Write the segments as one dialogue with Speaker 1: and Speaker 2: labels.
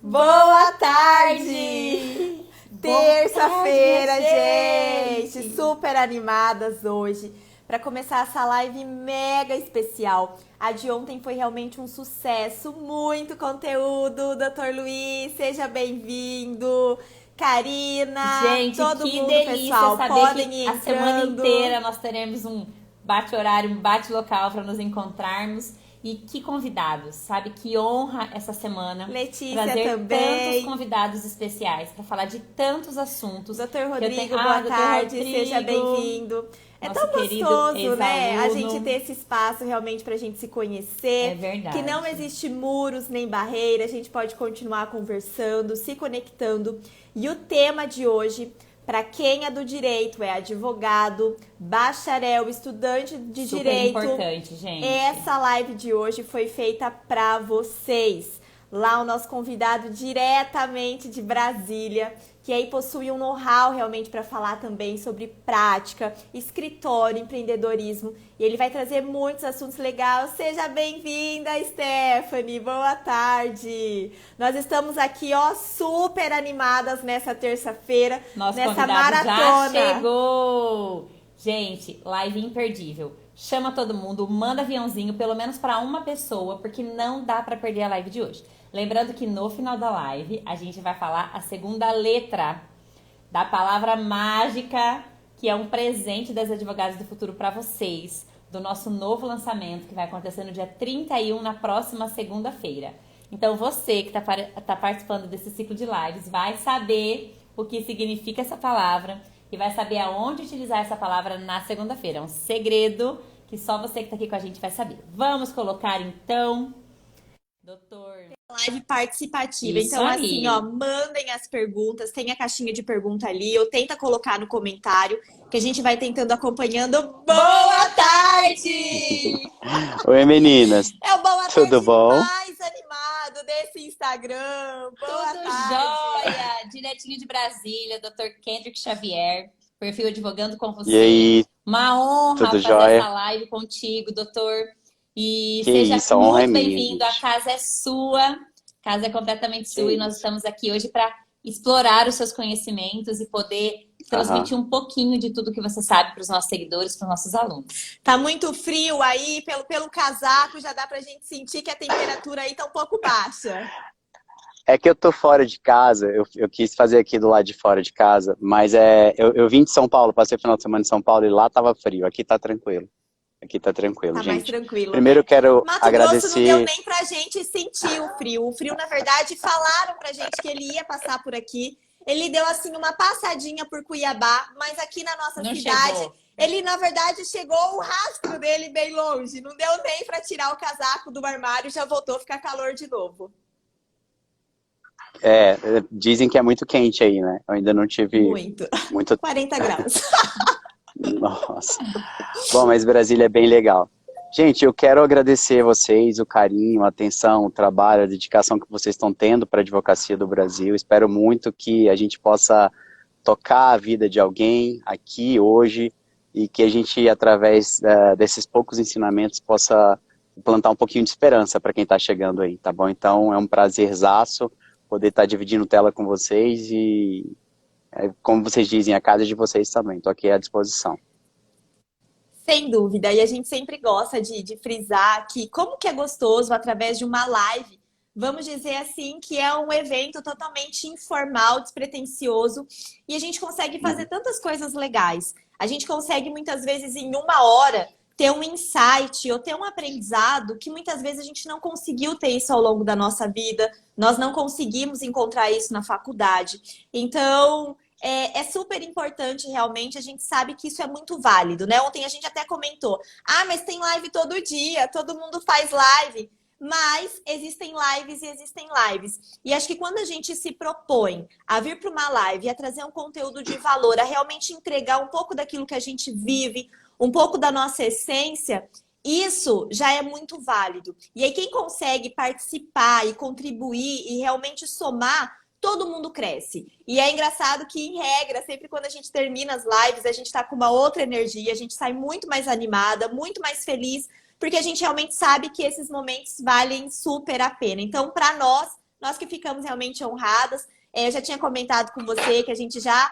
Speaker 1: Boa tarde! Terça-feira, gente! Super animadas hoje para começar essa live mega especial. A de ontem foi realmente um sucesso, muito conteúdo. Dr. Luiz, seja bem-vindo. Karina,
Speaker 2: Gente,
Speaker 1: todo
Speaker 2: que
Speaker 1: mundo,
Speaker 2: delícia
Speaker 1: pessoal,
Speaker 2: saber
Speaker 1: podem
Speaker 2: que
Speaker 1: ir
Speaker 2: a semana
Speaker 1: entrando.
Speaker 2: inteira nós teremos um bate-horário, um bate-local para nos encontrarmos. E que convidados, sabe? Que honra essa semana
Speaker 1: Letícia
Speaker 2: trazer tantos
Speaker 1: também.
Speaker 2: convidados especiais para falar de tantos assuntos.
Speaker 1: Doutor Rodrigo,
Speaker 2: Ah,
Speaker 1: boa
Speaker 2: Dr.
Speaker 1: tarde, seja
Speaker 2: Rodrigo,
Speaker 1: bem-vindo. É
Speaker 2: nosso
Speaker 1: tão
Speaker 2: querido
Speaker 1: gostoso, né? A gente ter
Speaker 2: ex-aluno.
Speaker 1: esse espaço realmente pra gente se
Speaker 2: É
Speaker 1: conhecer, que não
Speaker 2: verdade.
Speaker 1: existe muros nem barreiras, a gente pode continuar conversando, se conectando. E o tema de hoje, para quem é do direito, é advogado, bacharel, estudante de
Speaker 2: Super
Speaker 1: direito.
Speaker 2: importante, gente.
Speaker 1: Essa live de hoje foi feita para vocês. Lá o nosso convidado diretamente de Brasília, que aí possui um know-how realmente para falar também sobre prática, escritório, empreendedorismo. E ele vai trazer muitos assuntos legais. Seja bem-vinda, Stephanie. Boa tarde. Nós estamos aqui, ó, super animadas nessa terça-feira,
Speaker 2: Nosso
Speaker 1: nessa
Speaker 2: convidado já
Speaker 1: maratona.
Speaker 2: chegou! Gente, live imperdível. Chama todo mundo, manda aviãozinho, pelo menos para uma pessoa, porque não dá para perder a live de hoje. Lembrando que no final da live a gente vai falar a segunda letra da palavra mágica, que é um presente das Advogadas do Futuro para vocês, do nosso novo lançamento, que vai acontecer no dia 31, na próxima segunda-feira. Então você que tá participando desse ciclo de lives vai saber o que significa essa palavra e vai saber aonde utilizar essa palavra na segunda-feira. É um segredo que só você que tá aqui com a gente vai saber. Vamos colocar então, doutor.
Speaker 1: Live participativa.
Speaker 2: Isso
Speaker 1: Então, assim, ó,
Speaker 2: aí.
Speaker 1: mandem as perguntas, tem a caixinha de pergunta ali, ou tenta colocar no comentário, que a gente vai tentando acompanhando. Boa tarde!
Speaker 3: Oi, meninas.
Speaker 1: É o Boa
Speaker 3: Tudo
Speaker 1: Tarde
Speaker 3: bom?
Speaker 1: mais animado desse Instagram. Boa
Speaker 2: Tudo
Speaker 1: tarde!
Speaker 2: jóia! Diretinho de Brasília, Dr. Kendrick Xavier, perfil Advogando com
Speaker 3: E
Speaker 2: você.
Speaker 3: aí,
Speaker 2: Uma honra
Speaker 3: tudo
Speaker 2: fazer
Speaker 3: jóia?
Speaker 2: essa live contigo, doutor. E
Speaker 3: Que
Speaker 2: seja
Speaker 3: isso, a honra é
Speaker 2: muito
Speaker 3: minha,
Speaker 2: bem-vindo. A
Speaker 3: gente.
Speaker 2: casa é sua, a casa é completamente
Speaker 3: Que
Speaker 2: sua e nós
Speaker 3: isso.
Speaker 2: estamos aqui hoje para explorar os seus conhecimentos e poder
Speaker 3: Aham.
Speaker 2: transmitir um pouquinho de tudo que você sabe para os nossos seguidores, para os nossos alunos.
Speaker 1: Tá muito frio aí, pelo casaco já dá pra gente sentir que a temperatura aí tá um pouco baixa.
Speaker 3: É que eu tô fora de casa, eu quis fazer aqui do lado de fora de casa, mas eu vim de São Paulo, passei o final de semana em São Paulo e lá tava frio, aqui tá tranquilo. Aqui tá tranquilo,
Speaker 1: Tá mais
Speaker 3: gente.
Speaker 1: tranquilo,
Speaker 3: Primeiro
Speaker 1: né?
Speaker 3: eu quero
Speaker 1: Mato Grosso não deu
Speaker 3: agradecer.
Speaker 1: nem pra gente sentir o frio. O frio, na verdade, falaram pra gente que ele ia passar por aqui. Ele deu, assim, uma passadinha por Cuiabá, mas aqui na nossa
Speaker 2: Não
Speaker 1: cidade,
Speaker 2: chegou.
Speaker 1: ele, na verdade, chegou o rastro dele bem longe. Não deu nem pra tirar o casaco do armário, já voltou a ficar calor de novo.
Speaker 3: Dizem que é muito quente aí, né? Eu ainda não tive
Speaker 1: Muito.
Speaker 3: muito.
Speaker 1: 40 graus.
Speaker 3: Nossa. Bom, mas Brasília é bem legal. Gente, eu quero agradecer a vocês o carinho, a atenção, o trabalho, a dedicação que vocês estão tendo para a advocacia do Brasil. Espero muito que a gente possa tocar a vida de alguém aqui hoje e que a gente, através desses poucos ensinamentos, possa plantar um pouquinho de esperança para quem está chegando aí, tá bom? Então, é um prazerzaço poder estar dividindo tela com vocês e, como vocês dizem, a casa é de vocês também. Estou aqui à disposição.
Speaker 1: Sem dúvida. E a gente sempre gosta de frisar que como que é gostoso através de uma live, vamos dizer assim, que é um evento totalmente informal, despretensioso, e a gente consegue fazer tantas coisas legais. A gente consegue muitas vezes em uma hora ter um insight ou ter um aprendizado que muitas vezes a gente não conseguiu ter isso ao longo da nossa vida, nós não conseguimos encontrar isso na faculdade. Então, é super importante realmente, a gente sabe que isso é muito válido, né? Ontem a gente até comentou, mas tem live todo dia, todo mundo faz live, mas existem lives e existem lives. E acho que quando a gente se propõe a vir para uma live e a trazer um conteúdo de valor, a realmente entregar um pouco daquilo que a gente vive, um pouco da nossa essência, isso já é muito válido. E aí quem consegue participar e contribuir e realmente somar, todo mundo cresce. E é engraçado que, em regra, sempre quando a gente termina as lives, a gente está com uma outra energia, a gente sai muito mais animada, muito mais feliz, porque a gente realmente sabe que esses momentos valem super a pena. Então, para nós, Nós que ficamos realmente honradas. Eu já tinha comentado com você que a gente já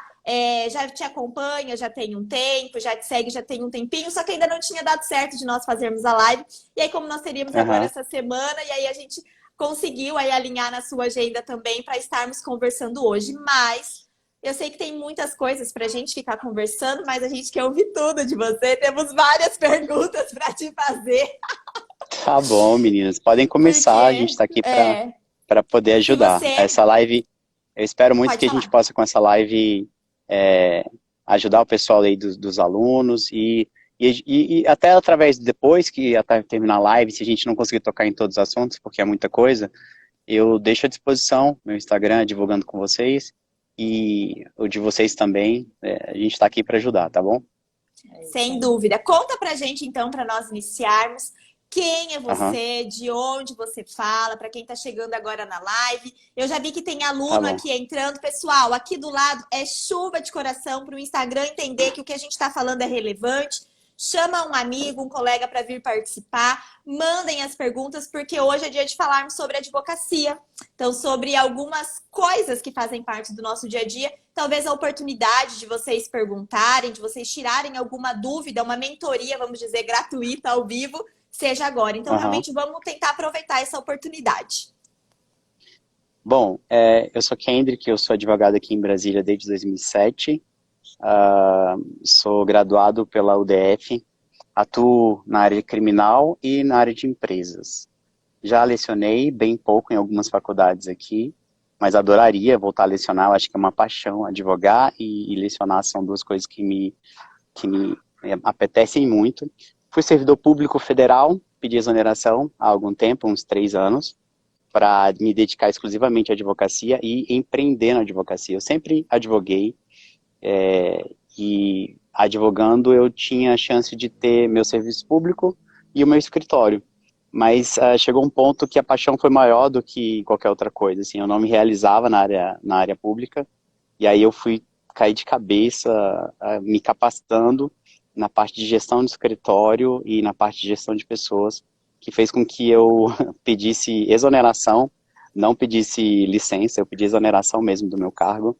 Speaker 1: te acompanha, já tem um tempo, já te segue, já tem um tempinho, só que ainda não tinha dado certo de nós fazermos a live. E aí, como nós teríamos agora
Speaker 3: Aham.
Speaker 1: essa semana, e aí a gente conseguiu aí alinhar na sua agenda também para estarmos conversando hoje. Mas eu sei que tem muitas coisas para a gente ficar conversando, mas a gente quer ouvir tudo de você. Temos várias perguntas para te fazer,
Speaker 3: Tá bom, meninas. Podem começar. A gente
Speaker 1: porque
Speaker 3: está aqui para poder
Speaker 1: se
Speaker 3: ajudar.
Speaker 1: você
Speaker 3: Essa live, eu espero muito
Speaker 1: pode
Speaker 3: que a gente
Speaker 1: falar.
Speaker 3: possa, com essa live, ajudar o pessoal aí dos alunos e até através, depois que até terminar a live, se a gente não conseguir tocar em todos os assuntos, porque é muita coisa, eu deixo à disposição meu Instagram, divulgando com vocês, e o de vocês também. A gente está aqui para ajudar, tá bom?
Speaker 1: Sem dúvida. Conta pra gente, então, para nós iniciarmos. Quem é
Speaker 3: Aham,
Speaker 1: você? De onde você fala? Para quem está chegando agora na live. Eu já vi que tem
Speaker 3: tá
Speaker 1: aluno
Speaker 3: bom.
Speaker 1: aqui entrando. Pessoal, aqui do lado é chuva de coração para o Instagram entender que o que a gente está falando é relevante. Chama um amigo, um colega para vir participar. Mandem as perguntas, porque hoje é dia de falarmos sobre advocacia. Então, sobre algumas coisas que fazem parte do nosso dia a dia. Talvez a oportunidade de vocês perguntarem, de vocês tirarem alguma dúvida, uma mentoria, vamos dizer, gratuita, ao vivo, seja agora. Então,
Speaker 3: Aham.
Speaker 1: realmente, vamos tentar aproveitar essa oportunidade.
Speaker 3: Bom, eu sou Kendrick, eu sou advogado aqui em Brasília desde 2007. Sou graduado pela UDF, atuo na área criminal e na área de empresas. Já lecionei bem pouco em algumas faculdades aqui, mas adoraria voltar a lecionar. Eu acho que é uma paixão. Advogar e lecionar são duas coisas que me apetecem muito. Fui servidor público federal, pedi exoneração há algum tempo, uns 3 anos, para me dedicar exclusivamente à advocacia e empreender na advocacia. Eu sempre advoguei, e advogando eu tinha a chance de ter meu serviço público e o meu escritório. Mas chegou um ponto que a paixão foi maior do que qualquer outra coisa. Assim, eu não me realizava na área pública, e aí eu fui cair de cabeça, me capacitando na parte de gestão de escritório e na parte de gestão de pessoas, que fez com que eu pedisse exoneração, não pedisse licença, eu pedi exoneração mesmo do meu cargo,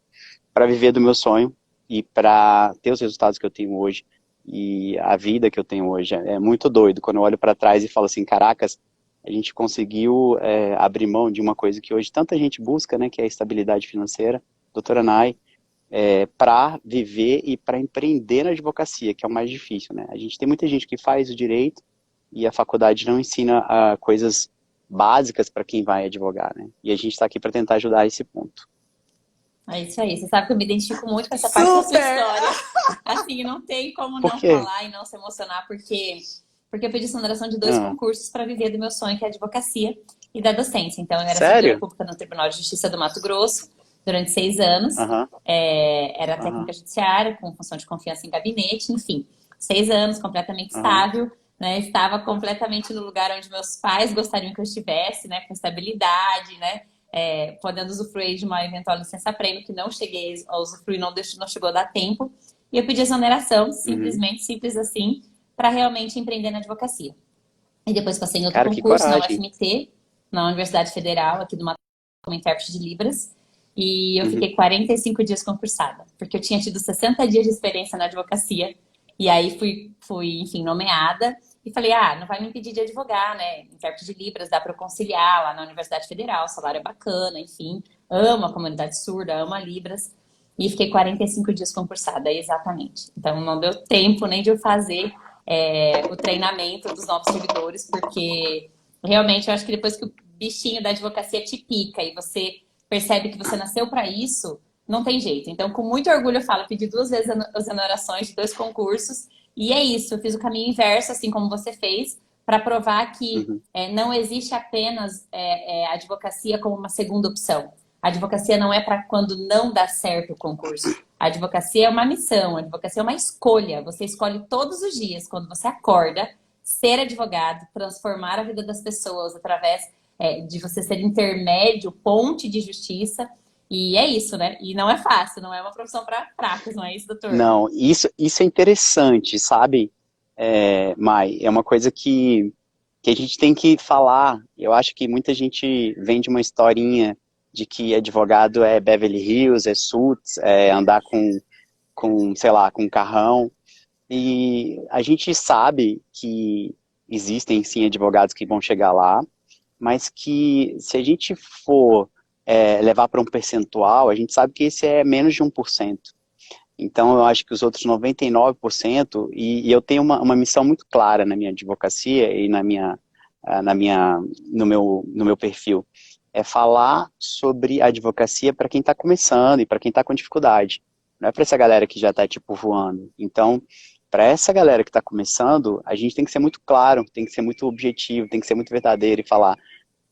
Speaker 3: para viver do meu sonho e para ter os resultados que eu tenho hoje e a vida que eu tenho hoje. É muito doido quando eu olho para trás e falo assim, caracas, a gente conseguiu abrir mão de uma coisa que hoje tanta gente busca, né, que é a estabilidade financeira, doutora Nay, para viver e para empreender na advocacia, que é o mais difícil, né? A gente tem muita gente que faz o direito e a faculdade não ensina coisas básicas para quem vai advogar, né? E a gente está aqui para tentar ajudar esse ponto.
Speaker 2: É isso aí. Você sabe que eu me identifico muito com essa parte da sua
Speaker 1: Super!
Speaker 2: história. Assim, não tem como
Speaker 3: Por
Speaker 2: não
Speaker 3: quê?
Speaker 2: falar e não se emocionar, porque eu pedi exoneração de 2
Speaker 3: Ah,
Speaker 2: concursos para viver do meu sonho, que é a advocacia e da docência. Então, eu era servidora
Speaker 3: sério?
Speaker 2: pública no Tribunal de Justiça do Mato Grosso durante 6 anos.
Speaker 3: Aham,
Speaker 2: Era
Speaker 3: aham,
Speaker 2: técnica judiciária, com função de confiança em gabinete, enfim. 6 anos, completamente
Speaker 3: aham,
Speaker 2: estável, né? Estava completamente no lugar onde meus pais gostariam que eu estivesse, né? Com estabilidade, né? Podendo usufruir de uma eventual licença-prêmio, que não cheguei a usufruir, não chegou a dar tempo. E eu pedi exoneração,
Speaker 3: uhum.
Speaker 2: simplesmente, simples assim, para realmente empreender na advocacia. E depois passei em outro
Speaker 3: Cara, que
Speaker 2: concurso na
Speaker 3: coragem.
Speaker 2: UFMT, na Universidade Federal, aqui do Mato Grosso, como intérprete de Libras. E eu
Speaker 3: Uhum.
Speaker 2: fiquei 45 dias concursada, porque eu tinha tido 60 dias de experiência na advocacia. E aí fui, enfim, nomeada. E falei, não vai me impedir de advogar, né? Intérprete de Libras, dá para eu conciliar lá na Universidade Federal, o salário é bacana, enfim. Amo a comunidade surda, amo a Libras. E fiquei 45 dias concursada, exatamente. Então, não deu tempo nem de eu fazer o treinamento dos novos servidores, porque realmente eu acho que depois que o bichinho da advocacia te pica e você percebe que você nasceu para isso, não tem jeito. Então, com muito orgulho, eu falo, eu pedi 2 vezes as exonerações de 2 concursos, e é isso, eu fiz o caminho inverso, assim como você fez, para provar que
Speaker 3: Uhum.
Speaker 2: não existe apenas a advocacia como uma segunda opção. A advocacia não é para quando não dá certo o concurso. A advocacia é uma missão, a advocacia é uma escolha. Você escolhe todos os dias, quando você acorda, ser advogado, transformar a vida das pessoas através de você ser intermédio, ponte de justiça. E é isso, né? E não é fácil, não é uma profissão para fracos, não é isso, doutor?
Speaker 3: Não, isso é interessante, sabe, Mai? É uma coisa que que a gente tem que falar. Eu acho que muita gente vende uma historinha de que advogado é Beverly Hills, é Suits, é andar sei lá, com um carrão. E a gente sabe que existem sim advogados que vão chegar lá, mas que se a gente for levar para um percentual, a gente sabe que esse é menos de 1%. Então eu acho que os outros 99%, e eu tenho uma missão muito clara na minha advocacia e no meu perfil, é falar sobre advocacia para quem está começando e para quem está com dificuldade. Não é para essa galera que já está tipo voando. Então, para essa galera que está começando, a gente tem que ser muito claro, tem que ser muito objetivo, tem que ser muito verdadeiro e falar,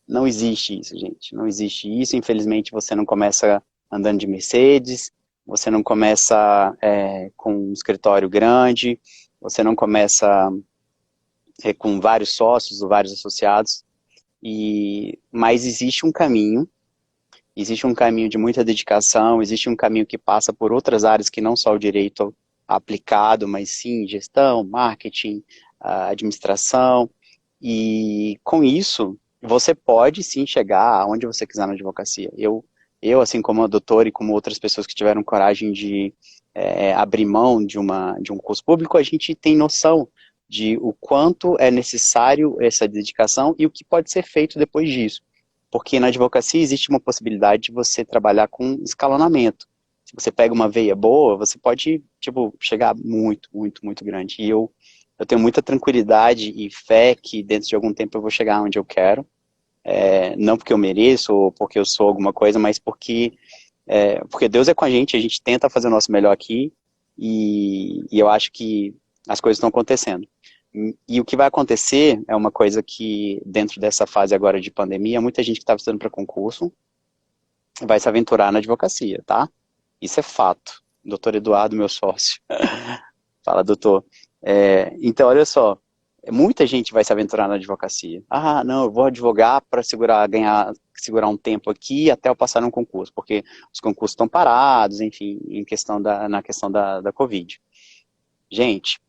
Speaker 3: não existe isso, gente, não existe isso. Infelizmente, você não começa andando de Mercedes, você não começa com um escritório grande, você não começa com vários sócios ou vários associados, mas existe um caminho de muita dedicação, existe um caminho que passa por outras áreas que não só o direito aplicado, mas sim gestão, marketing, administração, e com isso você pode sim chegar aonde você quiser na advocacia. Eu assim como a doutora e como outras pessoas que tiveram coragem de abrir mão de um curso público, a gente tem noção de o quanto é necessário essa dedicação e o que pode ser feito depois disso. Porque na advocacia existe uma possibilidade de você trabalhar com escalonamento. Se você pega uma veia boa, você pode, chegar muito, muito, muito grande. E eu tenho muita tranquilidade e fé que dentro de algum tempo eu vou chegar onde eu quero. Não porque eu mereço ou porque eu sou alguma coisa, mas porque Deus é com a gente tenta fazer o nosso melhor aqui e eu acho que as coisas estão acontecendo. E o que vai acontecer é uma coisa que, dentro dessa fase agora de pandemia, muita gente que estava estudando para concurso vai se aventurar na advocacia, tá? Isso é fato. Doutor Eduardo, meu sócio. Fala, doutor. Então, olha só, muita gente vai se aventurar na advocacia. Ah, não, eu vou advogar para segurar um tempo aqui até eu passar num concurso, porque os concursos estão parados, enfim, na questão da Covid. Gente,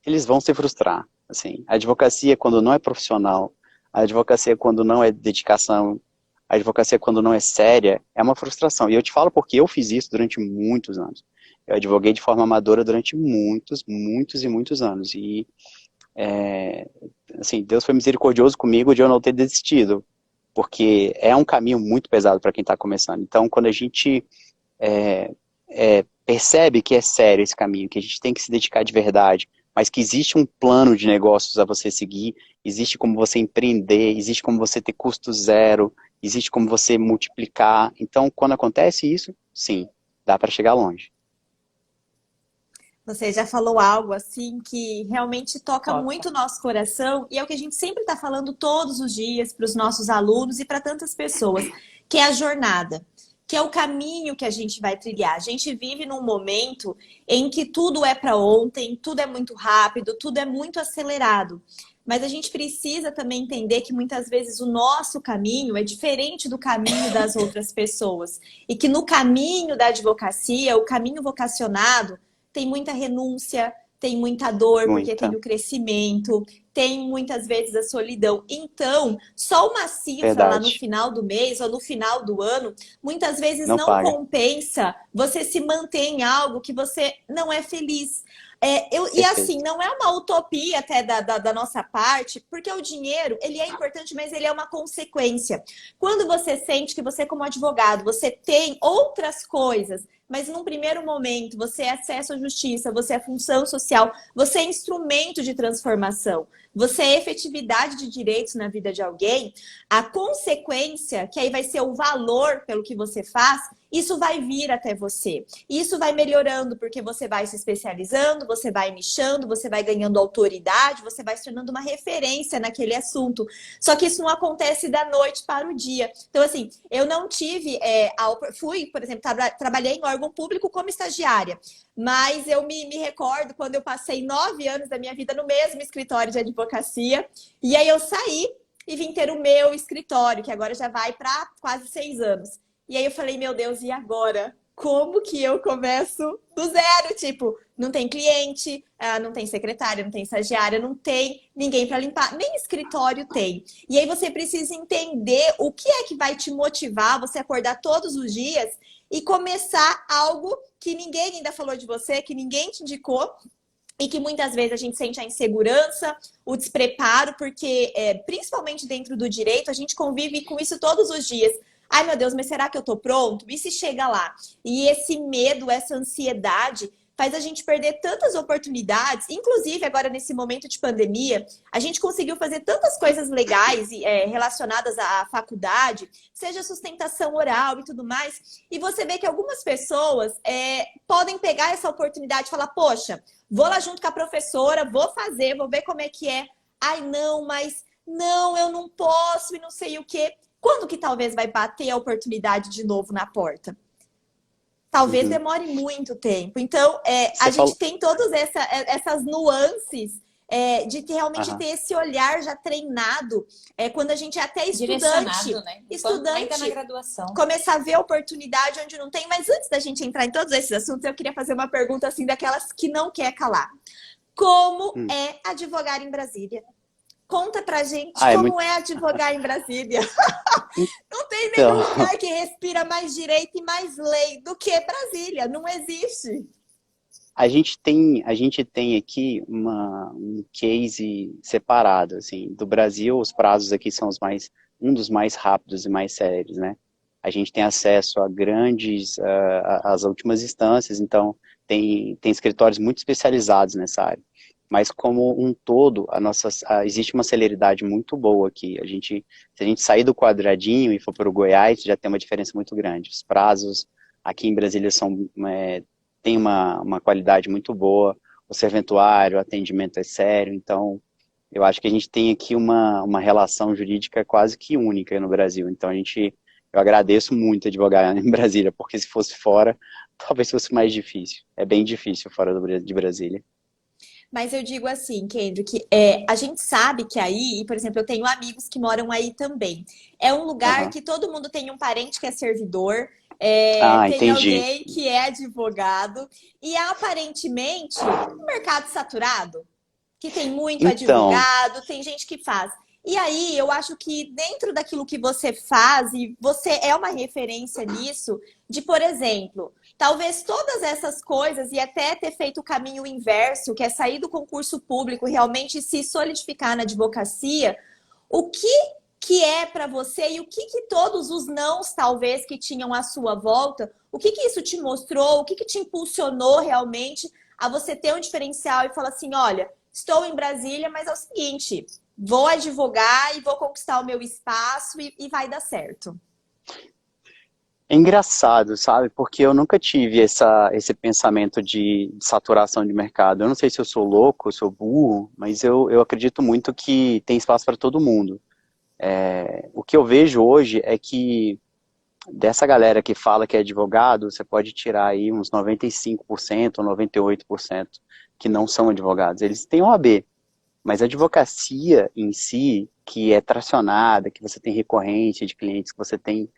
Speaker 3: eles vão se frustrar. Assim, a advocacia, quando não é profissional, a advocacia, quando não é dedicação, a advocacia, quando não é séria, é uma frustração. E eu te falo porque eu fiz isso durante muitos anos. Eu advoguei de forma amadora durante muitos, muitos e muitos anos. E, assim, Deus foi misericordioso comigo de eu não ter desistido, porque é um caminho muito pesado para quem está começando. Então, quando a gente percebe que é sério esse caminho, que a gente tem que se dedicar de verdade, mas que existe um plano de negócios a você seguir, existe como você empreender, existe como você ter custo zero, existe como você multiplicar. Então, quando acontece isso, sim, dá para chegar longe.
Speaker 1: Você já falou algo assim que realmente toca muito o nosso coração e é o que a gente sempre está falando todos os dias para os nossos alunos e para tantas pessoas, que é a jornada, que é o caminho que a gente vai trilhar. A gente vive num momento em que tudo é para ontem, tudo é muito rápido, tudo é muito acelerado. Mas a gente precisa também entender que muitas vezes o nosso caminho é diferente do caminho das outras pessoas. E que no caminho da advocacia, o caminho vocacionado, tem muita renúncia, tem muita dor, porque tem o crescimento, tem muitas vezes a solidão. Então, só uma cifra lá no final do mês ou no final do ano, muitas vezes não compensa você se manter em algo que você não é feliz. E assim, não é uma utopia até da nossa parte, porque o dinheiro, ele é importante, mas ele é uma consequência. Quando você sente que você, como advogado, você tem outras coisas, mas num primeiro momento você é acesso à justiça, você é função social, você é instrumento de transformação, você é efetividade de direitos na vida de alguém, a consequência, que aí vai ser o valor pelo que você faz, isso vai vir até você. Isso vai melhorando porque você vai se especializando, você vai nichando, você vai ganhando autoridade, você vai se tornando uma referência naquele assunto. Só que isso não acontece da noite para o dia. Então, assim, eu não tive... fui, por exemplo, trabalhei em órgão público como estagiária. Mas eu me recordo quando eu passei 9 anos da minha vida no mesmo escritório de advocacia. E aí eu saí e vim ter o meu escritório, que agora já vai para quase 6 anos. E aí eu falei, meu Deus, e agora? como que eu começo do zero? Tipo, não tem cliente, não tem secretária, não tem estagiária, não tem ninguém para limpar, nem escritório tem. E aí você precisa entender o que é que vai te motivar, você acordar todos os dias e começar algo que ninguém ainda falou de você, que ninguém te indicou, e que muitas vezes a gente sente a insegurança, o despreparo, porque principalmente dentro do direito, a gente convive com isso todos os dias. Ai, meu Deus, mas será que eu tô pronto? E se chega lá? E esse medo, essa ansiedade faz a gente perder tantas oportunidades, inclusive agora nesse momento de pandemia, a gente conseguiu fazer tantas coisas legais relacionadas à faculdade, seja sustentação oral e tudo mais, e você vê que algumas pessoas podem pegar essa oportunidade e falar, poxa, vou lá junto com a professora, vou fazer, vou ver como é que é. Ai, não, mas não, eu não posso e não sei o quê. Quando que talvez vai bater a oportunidade de novo na porta? Talvez demore muito tempo. Então, a gente tem todas essas nuances de realmente ter esse olhar já treinado. Quando a gente é até estudante,
Speaker 2: né? Ainda na graduação.
Speaker 1: Começar a ver oportunidade onde não tem. Mas antes da gente entrar em todos esses assuntos, eu queria fazer uma pergunta assim daquelas que não quer calar. Como é advogar em Brasília? Conta pra gente como é advogar em Brasília. Não tem nenhum lugar que respira mais direito e mais lei do que Brasília. Não existe.
Speaker 3: A gente tem aqui um case separado, assim, do Brasil. Os prazos aqui são um dos mais rápidos e mais sérios, né? A gente tem acesso a às últimas instâncias, então tem escritórios muito especializados nessa área. Mas como um todo, existe uma celeridade muito boa aqui. Se a gente sair do quadradinho e for para o Goiás, já tem uma diferença muito grande. Os prazos aqui em Brasília têm uma qualidade muito boa, o serventuário, o atendimento é sério, então eu acho que a gente tem aqui uma relação jurídica quase que única no Brasil. Então eu agradeço muito advogar em Brasília, porque se fosse fora, talvez fosse mais difícil. É bem difícil fora de Brasília.
Speaker 1: Mas eu digo assim, Kendrick, a gente sabe que aí, por exemplo, eu tenho amigos que moram aí também. É um lugar que todo mundo tem um parente que é servidor, tem
Speaker 3: entendi.
Speaker 1: alguém que é advogado, e aparentemente um mercado saturado, que tem muito advogado, tem gente que faz. E aí, eu acho que dentro daquilo que você faz, e você é uma referência nisso, de, por exemplo, talvez todas essas coisas, e até ter feito o caminho inverso, que é sair do concurso público e realmente se solidificar na advocacia, o que é para você e o que todos os nãos, talvez, que tinham à sua volta, o que isso te mostrou, o que te impulsionou realmente a você ter um diferencial e falar assim, olha, estou em Brasília, mas é o seguinte, vou advogar e vou conquistar o meu espaço e vai dar certo.
Speaker 3: É engraçado, sabe? Porque eu nunca tive esse pensamento de saturação de mercado. Eu não sei se eu sou louco, se eu sou burro, mas eu acredito muito que tem espaço para todo mundo. O que eu vejo hoje é que dessa galera que fala que é advogado, você pode tirar aí uns 95% ou 98% que não são advogados. Eles têm OAB, mas a advocacia em si, que é tracionada, que você tem recorrência de clientes, que você tem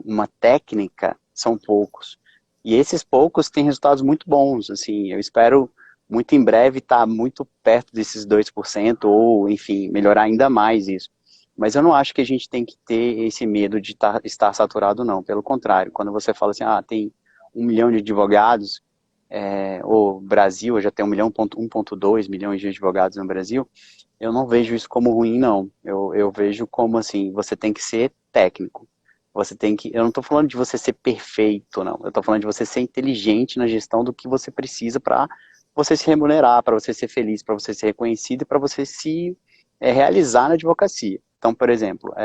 Speaker 3: uma técnica, são poucos. E esses poucos têm resultados muito bons. Assim, eu espero muito em breve estar muito perto desses 2%, ou, enfim, melhorar ainda mais isso. Mas eu não acho que a gente tem que ter esse medo de estar saturado, não. Pelo contrário, quando você fala assim, tem 1 milhão de advogados, o Brasil já tem 1,2 milhões de advogados no Brasil, eu não vejo isso como ruim, não. Eu vejo como, assim, você tem que ser técnico. Eu não estou falando de você ser perfeito, não. Eu estou falando de você ser inteligente na gestão do que você precisa para você se remunerar, para você ser feliz, para você ser reconhecido e para você se realizar na advocacia. Então, por exemplo,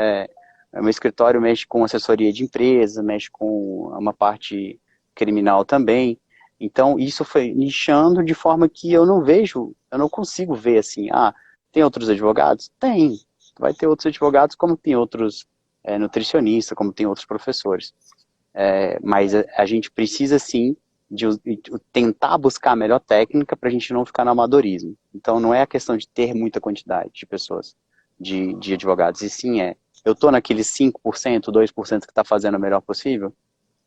Speaker 3: meu escritório mexe com assessoria de empresa, mexe com uma parte criminal também. Então, isso foi nichando de forma que eu não consigo ver assim, tem outros advogados? Tem. Vai ter outros advogados, como tem outros nutricionistas, como tem outros professores. Mas a gente precisa, sim, de tentar buscar a melhor técnica para a gente não ficar no amadorismo. Então, não é a questão de ter muita quantidade de pessoas, de advogados, e sim eu estou naqueles 5%, 2% que está fazendo o melhor possível?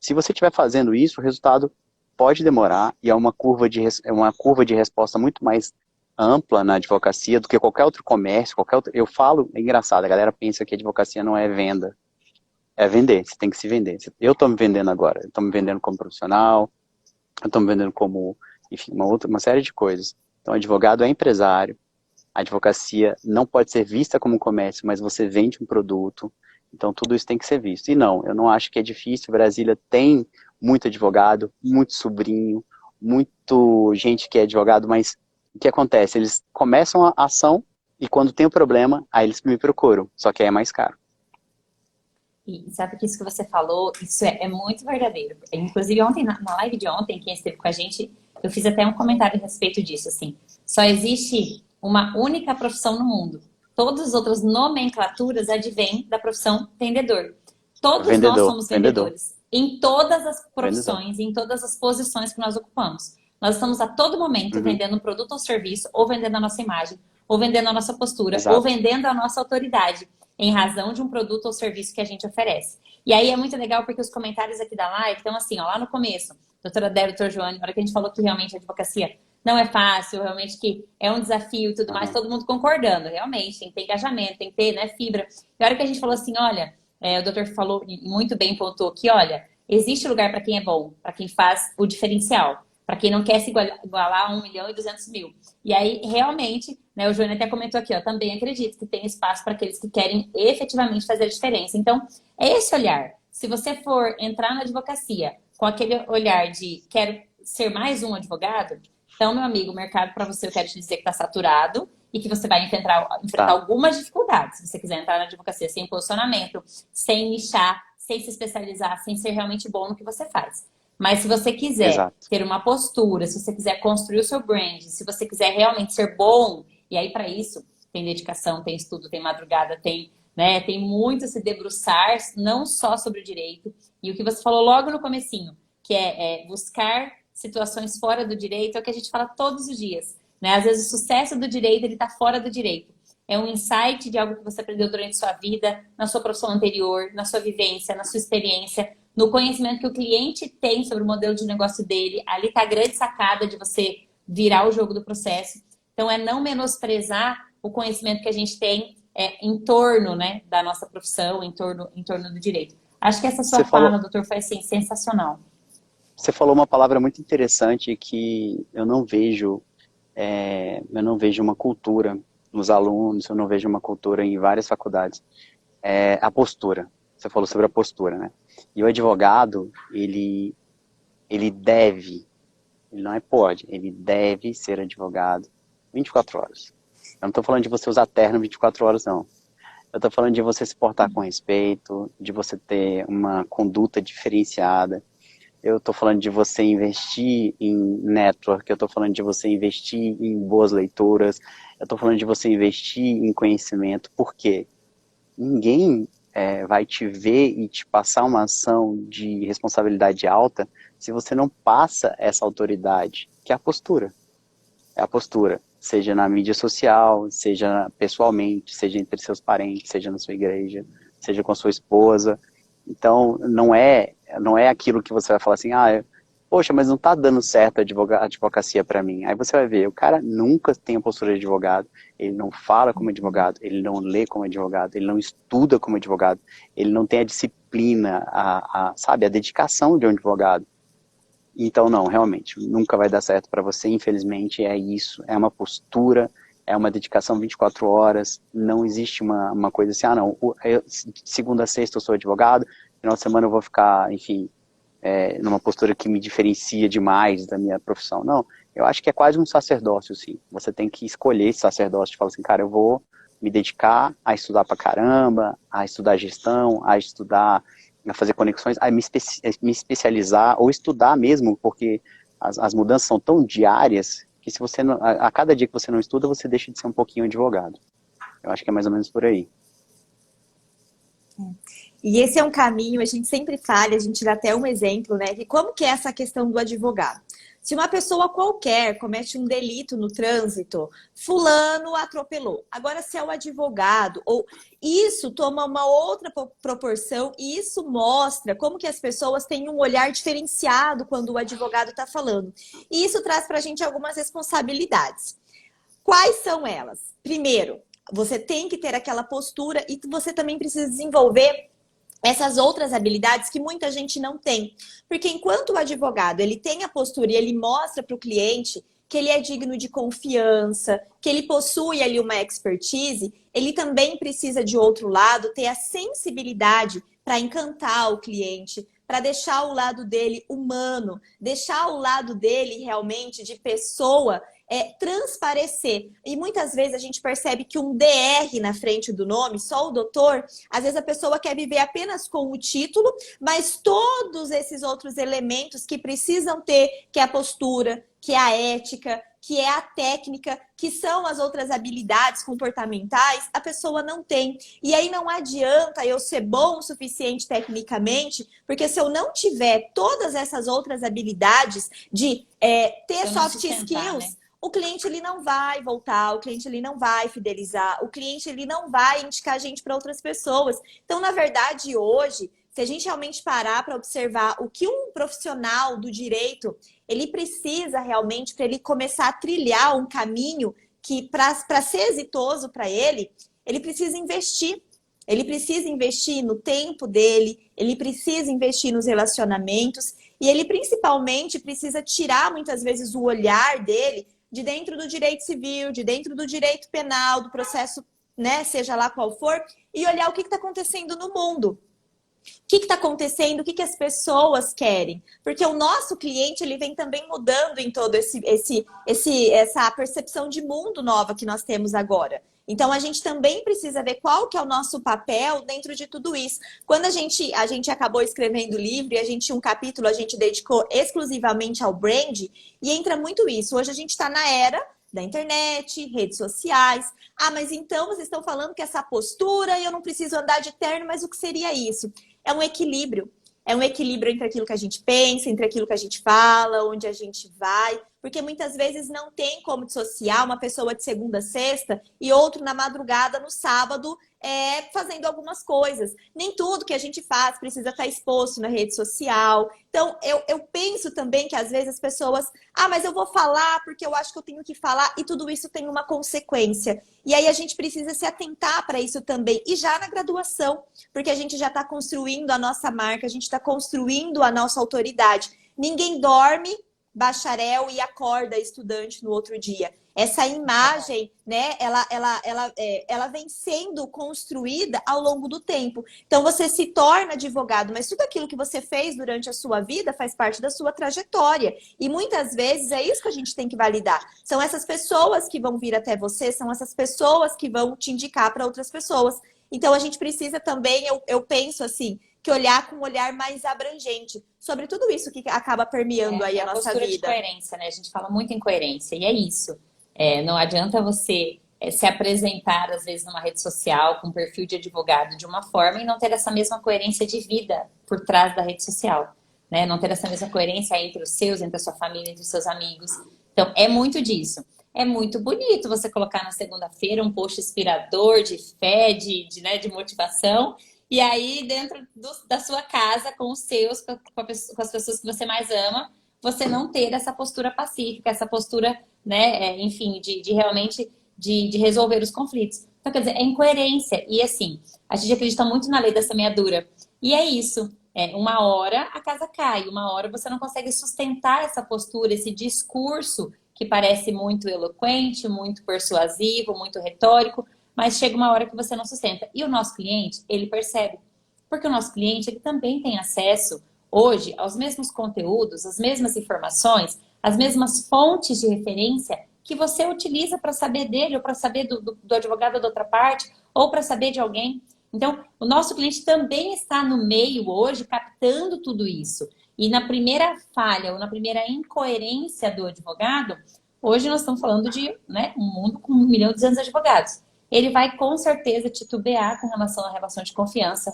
Speaker 3: Se você estiver fazendo isso, o resultado pode demorar e é uma curva de resposta muito mais ampla na advocacia do que qualquer outro comércio, qualquer outro... Eu falo, é engraçado, a galera pensa que a advocacia não é venda. É vender, você tem que se vender. Eu estou me vendendo agora, eu estou me vendendo como profissional, eu estou me vendendo como, enfim, uma série de coisas. Então, advogado é empresário, a advocacia não pode ser vista como um comércio, mas você vende um produto, então tudo isso tem que ser visto. E não, eu não acho que é difícil, Brasília tem muito advogado, muito sobrinho, muito gente que é advogado, mas o que acontece? Eles começam a ação e quando tem o problema, aí eles me procuram, só que aí é mais caro.
Speaker 2: E sabe que isso que você falou, isso é muito verdadeiro. Inclusive, ontem, na live de ontem, quem esteve com a gente, eu fiz até um comentário a respeito disso, assim. Só existe uma única profissão no mundo. Todas as outras nomenclaturas advêm da profissão vendedor. Todos nós somos vendedores. Em todas as profissões, em todas as posições que nós ocupamos. Nós estamos a todo momento vendendo um produto ou serviço, ou vendendo a nossa imagem, ou vendendo a nossa postura, ou vendendo a nossa autoridade, em razão de um produto ou serviço que a gente oferece. E aí é muito legal porque os comentários aqui da live estão assim, ó, lá no começo, doutora Débora, doutor Joane, na hora que a gente falou que realmente a advocacia não é fácil, realmente que é um desafio e tudo mais, todo mundo concordando, realmente, tem que ter engajamento, tem que ter, né, fibra. E a hora que a gente falou assim, olha, o doutor falou muito bem, pontuou que, olha, existe lugar para quem é bom, para quem faz o diferencial, para quem não quer se igualar a 1.200.000. E aí, realmente, né, o João até comentou aqui, ó, também acredito que tem espaço para aqueles que querem efetivamente fazer a diferença. Então, é esse olhar. Se você for entrar na advocacia com aquele olhar de quero ser mais um advogado, então, meu amigo, o mercado para você, eu quero te dizer que está saturado e que você vai enfrentar algumas dificuldades. Se você quiser entrar na advocacia sem posicionamento, sem nichar, sem se especializar, sem ser realmente bom no que você faz. Mas se você quiser ter uma postura, se você quiser construir o seu brand, se você quiser realmente ser bom, e aí para isso tem dedicação, tem estudo, tem madrugada, tem, né, tem muito se debruçar, não só sobre o direito. E o que você falou logo no comecinho, que é buscar situações fora do direito, é o que a gente fala todos os dias. Né? Às vezes o sucesso do direito, ele está fora do direito. É um insight de algo que você aprendeu durante sua vida, na sua profissão anterior, na sua vivência, na sua experiência, no conhecimento que o cliente tem sobre o modelo de negócio dele. Ali está a grande sacada de você virar o jogo do processo. Então, é não menosprezar o conhecimento que a gente tem em torno, né, da nossa profissão, em torno do direito. Acho que essa sua fala, doutor, foi assim, sensacional.
Speaker 3: Você falou uma palavra muito interessante que eu não vejo uma cultura nos alunos, eu não vejo uma cultura em várias faculdades. É a postura. Você falou sobre a postura, né? E o advogado, ele deve, ele não pode, ele deve ser advogado 24 horas. Eu não estou falando de você usar terno 24 horas, não. Eu estou falando de você se portar com respeito, de você ter uma conduta diferenciada. Eu estou falando de você investir em network, eu estou falando de você investir em boas leituras, eu estou falando de você investir em conhecimento. Por quê? Ninguém vai te ver e te passar uma ação de responsabilidade alta se você não passa essa autoridade, que é a postura. É a postura, seja na mídia social, seja pessoalmente, seja entre seus parentes, seja na sua igreja, seja com a sua esposa. Então, não é aquilo que você vai falar assim, poxa, mas não está dando certo a advocacia para mim. Aí você vai ver, o cara nunca tem a postura de advogado, ele não fala como advogado, ele não lê como advogado, ele não estuda como advogado, ele não tem a disciplina, a dedicação de um advogado. Então, não, realmente, nunca vai dar certo para você, infelizmente, é isso, é uma postura, é uma dedicação 24 horas, não existe uma coisa assim, segunda a sexta eu sou advogado, final de semana eu vou ficar, enfim, numa postura que me diferencia demais da minha profissão. Não, eu acho que é quase um sacerdócio, sim. Você tem que escolher esse sacerdócio, falar assim, cara, eu vou me dedicar a estudar pra caramba, a estudar gestão, a fazer conexões, a me especializar, ou estudar mesmo, porque as mudanças são tão diárias, que se você não, a cada dia que você não estuda, você deixa de ser um pouquinho advogado. Eu acho que é mais ou menos por aí.
Speaker 1: E esse é um caminho, a gente sempre fala, a gente dá até um exemplo, né? De como que é essa questão do advogado. Se uma pessoa qualquer comete um delito no trânsito, fulano atropelou. Agora, se é o advogado, ou isso toma uma outra proporção e isso mostra como que as pessoas têm um olhar diferenciado quando o advogado está falando. E isso traz para a gente algumas responsabilidades. Quais são elas? Primeiro, você tem que ter aquela postura e você também precisa desenvolver essas outras habilidades que muita gente não tem. Porque enquanto o advogado ele tem a postura e ele mostra para o cliente que ele é digno de confiança, que ele possui ali uma expertise, ele também precisa, de outro lado, ter a sensibilidade para encantar o cliente, para deixar o lado dele humano, deixar o lado dele realmente de pessoa transparecer. E muitas vezes a gente percebe que um DR na frente do nome, só o doutor, às vezes a pessoa quer viver apenas com o título, mas todos esses outros elementos que precisam ter, que é a postura, que é a ética, que é a técnica, que são as outras habilidades comportamentais, a pessoa não tem. E aí não adianta eu ser bom o suficiente tecnicamente, porque se eu não tiver todas essas outras habilidades de ter soft skills, né? O cliente ele não vai voltar, o cliente ele não vai fidelizar, o cliente ele não vai indicar a gente para outras pessoas. Então, na verdade, hoje, se a gente realmente parar para observar o que um profissional do direito ele precisa realmente para ele começar a trilhar um caminho que para ser exitoso para ele, ele precisa investir. Ele precisa investir no tempo dele, ele precisa investir nos relacionamentos e ele principalmente precisa tirar muitas vezes o olhar dele de dentro do direito civil, de dentro do direito penal, do processo, né, seja lá qual for, e olhar o que está acontecendo no mundo. O que está acontecendo, o que as pessoas querem. Porque o nosso cliente ele vem também mudando em todo essa percepção de mundo nova que nós temos agora. Então, a gente também precisa ver qual que é o nosso papel dentro de tudo isso. Quando a gente acabou escrevendo o livro e um capítulo a gente dedicou exclusivamente ao brand, e entra muito isso. Hoje a gente está na era da internet, redes sociais. Ah, mas então vocês estão falando que essa postura, eu não preciso andar de terno, mas o que seria isso? É um equilíbrio. É um equilíbrio entre aquilo que a gente pensa, entre aquilo que a gente fala, onde a gente vai. Porque muitas vezes não tem como dissociar uma pessoa de segunda a sexta e outro na madrugada, no sábado, fazendo algumas coisas. Nem tudo que a gente faz precisa estar exposto na rede social. Então, eu penso também que às vezes as pessoas... Ah, mas eu vou falar porque eu acho que eu tenho que falar e tudo isso tem uma consequência. E aí a gente precisa se atentar para isso também. E já na graduação, porque a gente já está construindo a nossa marca, a gente está construindo a nossa autoridade. Ninguém dorme bacharel e acorda estudante no outro dia. Essa imagem, né, ela vem sendo construída ao longo do tempo. Então, você se torna advogado, mas tudo aquilo que você fez durante a sua vida faz parte da sua trajetória. E muitas vezes é isso que a gente tem que validar. São essas pessoas que vão vir até você, são essas pessoas que vão te indicar para outras pessoas. Então, a gente precisa também, eu penso assim, que olhar com um olhar mais abrangente sobre tudo isso que acaba permeando aí a nossa vida.
Speaker 2: De coerência, né? A gente fala muito em coerência, e é isso. Não adianta você se apresentar, às vezes, numa rede social com um perfil de advogado de uma forma e não ter essa mesma coerência de vida por trás da rede social, né? Não ter essa mesma coerência entre os seus, entre a sua família, entre os seus amigos. Então, é muito disso. É muito bonito você colocar na segunda-feira um post inspirador, de fé, de motivação. E aí, dentro da sua casa, com os seus, com as pessoas que você mais ama, você não ter essa postura pacífica, essa postura, né, enfim, de realmente de resolver os conflitos. Então, quer dizer, é incoerência. E assim, a gente acredita muito na lei da semeadura. E é isso. Uma hora a casa cai, uma hora você não consegue sustentar essa postura, esse discurso que parece muito eloquente, muito persuasivo, muito retórico, mas chega uma hora que você não sustenta. E o nosso cliente, ele percebe. Porque o nosso cliente, ele também tem acesso, hoje, aos mesmos conteúdos, às mesmas informações, às mesmas fontes de referência que você utiliza para saber dele, ou para saber do advogado da outra parte, ou para saber de alguém. Então, o nosso cliente também está no meio hoje, captando tudo isso. E na primeira falha, ou na primeira incoerência do advogado, hoje nós estamos falando de, né, um mundo com 1.200.000 advogados. Ele vai com certeza titubear com relação à relação de confiança,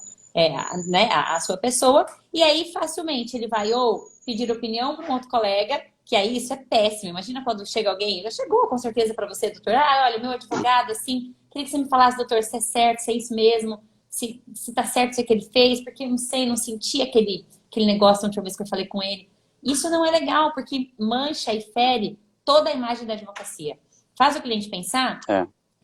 Speaker 2: né, à sua pessoa, e aí facilmente ele vai ou pedir opinião para um outro colega que aí isso é péssimo. Imagina quando chega alguém, já chegou com certeza para você, doutor, olha, meu advogado, assim, queria que você me falasse, doutor, se é certo, se é isso mesmo, se tá certo isso que ele fez, porque eu não sei, não senti aquele negócio da última vez que eu falei com ele. Isso não é legal, porque mancha e fere toda a imagem da advocacia. Faz o cliente pensar